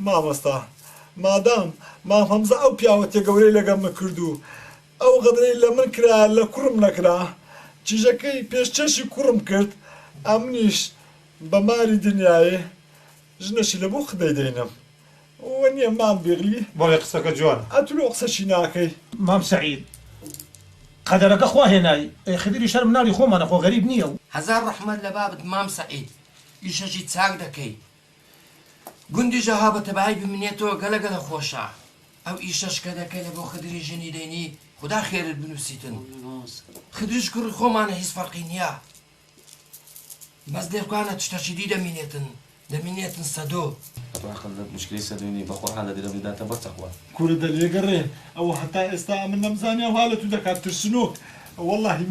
Speaker 3: مامۆستا مادام مام هەمزە ئەو پیاوەتێ گەورەی لەگەمە کردو ئەو غەدرەی لە من کرا لە کوڕم نەکرا چیژەکەی پێشچەشی کوڕم کرد ئەمنیش بە ماری دنیایێ ژنەشی لە بۆ خدەی دەینم وە نییە مام بێغلی
Speaker 2: بۆڵێ قسەکە جوانە
Speaker 3: ئەتولۆ قسەشی ناکەی
Speaker 2: مام سعید قەدەرەکە خوا هێنایی خدری شەرم ناری خۆمانە خۆ غەریب نییە و
Speaker 1: هزار ڕەحمەت لە بابت مام سعید ئیشەشی چاک دەکەی گوندی ژەها بە تەبعی بمنێتەوە گەلەگەلە خۆشە ئەو ئیشەش کە دەکەی لە بۆ خدری ژنی دەینی خدا خێرت بنووسیتن خدریش کوڕ خۆمانە هیچ فەرقی نییە بەس دێکوانە تشتەشی دی دەمینێتن سەدۆ
Speaker 4: مشکلی سەدوینی بە قورئان لە دەرەوە داتە بەرچەخوا
Speaker 3: کوورە دەلێگەڕێ ئەوە هەتا ئێستا من نەمزانیا و حالە تو دەکات ترسنۆک وەڵڵاهی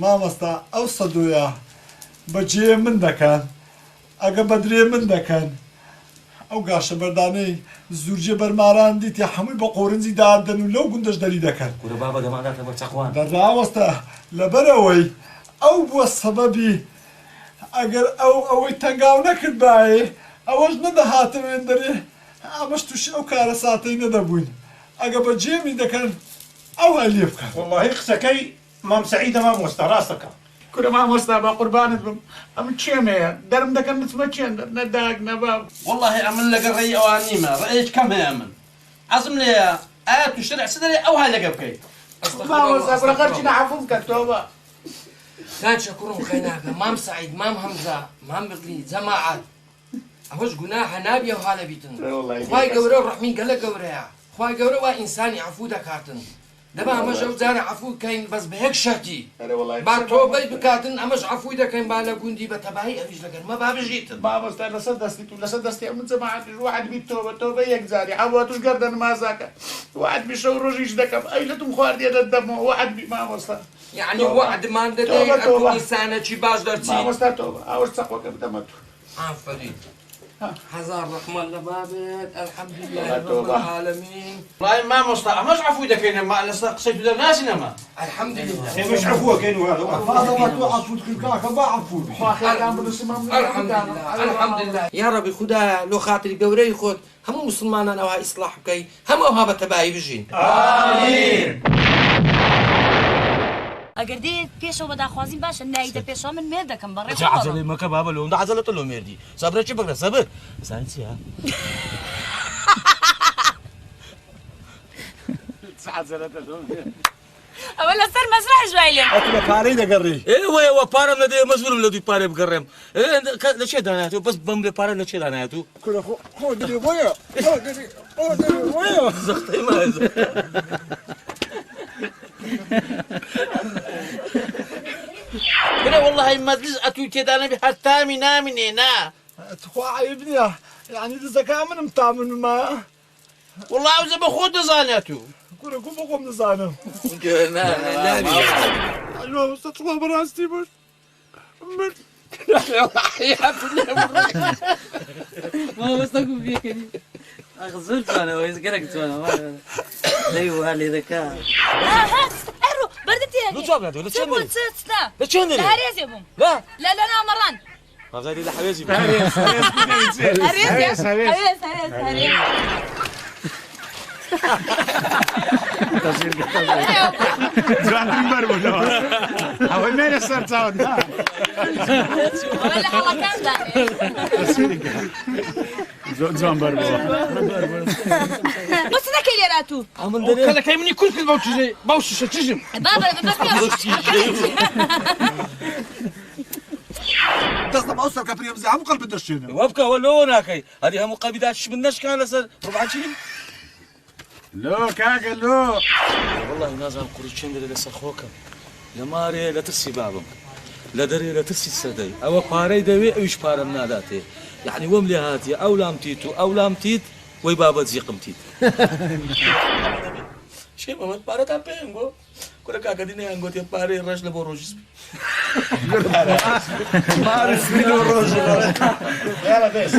Speaker 3: مامەستا ئەو سەدۆیە بەجێ من دەکەن ئەگە بەدرێ من دەکەن ئەو گاشە بەردانەی زورجێ بەرماران دیتێ هەمووی بە قۆرنجی دادەن و لەو گوندەش دەری دەکەن
Speaker 4: کوورە بابە دەماناتە بەرچەخوان
Speaker 3: دەڕاوەستە لەبەرەوەی ئەو بووە سەبەبی ئەگەر ئەوەی تەنگاو نەکرد باێ ئەوەش نەدەهاتەوێن دەرێ ئەمەش تووشی ئەو کارە ساتەی نەدەبووین ئەگە بە جێمی دەکەن ئەو هەلێ بکەن
Speaker 2: والله قسەکەی مام سعیدە مامۆستا ڕاستەکە کورە مامۆستا با قوربانت بم ئەم چێمەیە دەرم دەکەن بچمە چێن نەداگ نەباب
Speaker 8: والله ئەمن لەگەڵ ڕێی ئەوان نیمە ڕێیەک کەم هەیە من عەزم لێیە ئایا تو شەرع چ دەرێ ئەو هەلەگە بکەیت
Speaker 2: مامۆستا کوڕە خەرچی نەعەفو بکەن تۆبە
Speaker 1: کانچە کوڕم خەیناکە مام سعید مام هەمزە مام بردی جەماعەت ئەوەش گوناحە نابیە و هەڵە بیتن خوای گەورە و ڕەحمی گەلە گەورەیە خوای گەورە وا ئینسانی عەفو دەکاتن دەبا ئەمەش ئەو جارە عەفو بکەین بەس بە یەک شەرتی با تۆبەی بکاتن ئەمەش عەفوی دەکەین با لە گوندی بە تەباهی ئەویش دەکەن مە با بژیتن
Speaker 2: مامۆستا لەسەر دەستی تو لەسەر دەستی من جەماعەتیش وعد بیت تۆبە یەک جاری حەوا توش گەردە نمازاکە وعد بی شەو ڕۆژیش دەکەم ئەی لە توم خواردیە دەدەمەوە وعد بی مامۆستا
Speaker 1: یعنی وعدمان دەدەین ئەتو ئینسانێکی باش دەرچی
Speaker 2: مامۆستا تۆبە ئەوەش چەقوەکە بدەمە تو
Speaker 1: ئافرین هزار ڕەحمەت لە بابێت ئەلحەمدولله رب العالمین
Speaker 8: وڵای مامۆستا ئەمەش عەفوی دەکەینە لەسەر قسەی تو دەرناسینەمە
Speaker 1: ئەلحەمدولله
Speaker 2: ئێمەش عەفوەکەین
Speaker 3: فاڵەوە تۆ عەفوت کرد کاکە با عەفو بی
Speaker 1: الحەمدولله یا ڕەبی خودایە لۆ خاتری گەورەی خۆت هەموو مسلمانانەوە ئیسلاح بکەی هەموو ئەوها بە تەباهی بژین
Speaker 2: ئامین
Speaker 6: ئەگەر دێت پێشەوە بەداخوازیم باشە نایدە پێشەوە من مێر دەکەم بەڕێ
Speaker 4: عجلەی مەکە بابە لەوەندا عجلەتە لۆ مێردی سەبرەکی بگرە سەبر زانی چیە
Speaker 6: ئەوە لەسەر مەزرعە ژوای لێم
Speaker 3: ئەتو لە پارەی دەگەڕی
Speaker 4: ئێوەیەوە پارەم لەدەیە مەزبورم لە دوی پارێ بگەڕێم لە چێ دانایەتەوە بەس بەم لێ پارە لە چێ دانایەتوو
Speaker 3: کورە خۆ دەری وەیە وەیە
Speaker 4: زەختەی مازە
Speaker 8: برێ والله مەجلیس ئەتوی تێدا نەبی هەر تامی نامینێنا
Speaker 3: تخوا عیب نییە یعنی دزەکە منم تامنما
Speaker 8: والله ئەوزە بە خۆ دەزانێت و
Speaker 3: کورە گوم بە خۆم نزانم تخوا بەڕاستی بوو من
Speaker 11: مامۆستا گوم پێکەنی ئەخ زۆر توانەوە هێز گەرەک توانەوە لەی وا لێ دەکا
Speaker 6: ئەرۆ بەردەتێ
Speaker 4: لە چێن
Speaker 6: بوو چنا
Speaker 4: لە چێن
Speaker 6: لە هەرێزێ بووم
Speaker 4: لا
Speaker 6: لە نامەڕان
Speaker 4: مازاری لە حەوێزی
Speaker 6: هەرێز
Speaker 2: جوانترین بەر بوونەوە ئەوەی مێرە سەر چاوت نا
Speaker 6: لە هەڵەکاندا
Speaker 2: جوان بەر بووە
Speaker 6: بۆچ نەکەی لێراتوو
Speaker 8: کەلەکەی منی کورد کرد بەو شیشە چژم
Speaker 3: دەستم ئەو سەرکە پرێمزی هەموو قەڵبت دەشێنە
Speaker 4: وەبکەوە لەوە ناکەی هەری هەموو قەبیداتش من نەشکان لەسەر ڕوبعاچی
Speaker 2: لۆ کاگە لۆ
Speaker 4: والله نازانم کوڕی چەند دەرێ لەسەر خۆکەم لە مارێ لە ترسی بابم لە دەرێ لە ترسی سەدەی ئەوە پارەی دەوێ ئەویش پارەم ناداتێ یعنی وەم لێ هاتیە ئەو لام تیت و ئەو لام تیت وەی بابەت زیقم تیت چێ مەمەد پارەتان پێم گۆ کورە کاکە دینەیان گوتێ پارەی ڕەش لە بۆ ڕۆژی
Speaker 2: يلا بس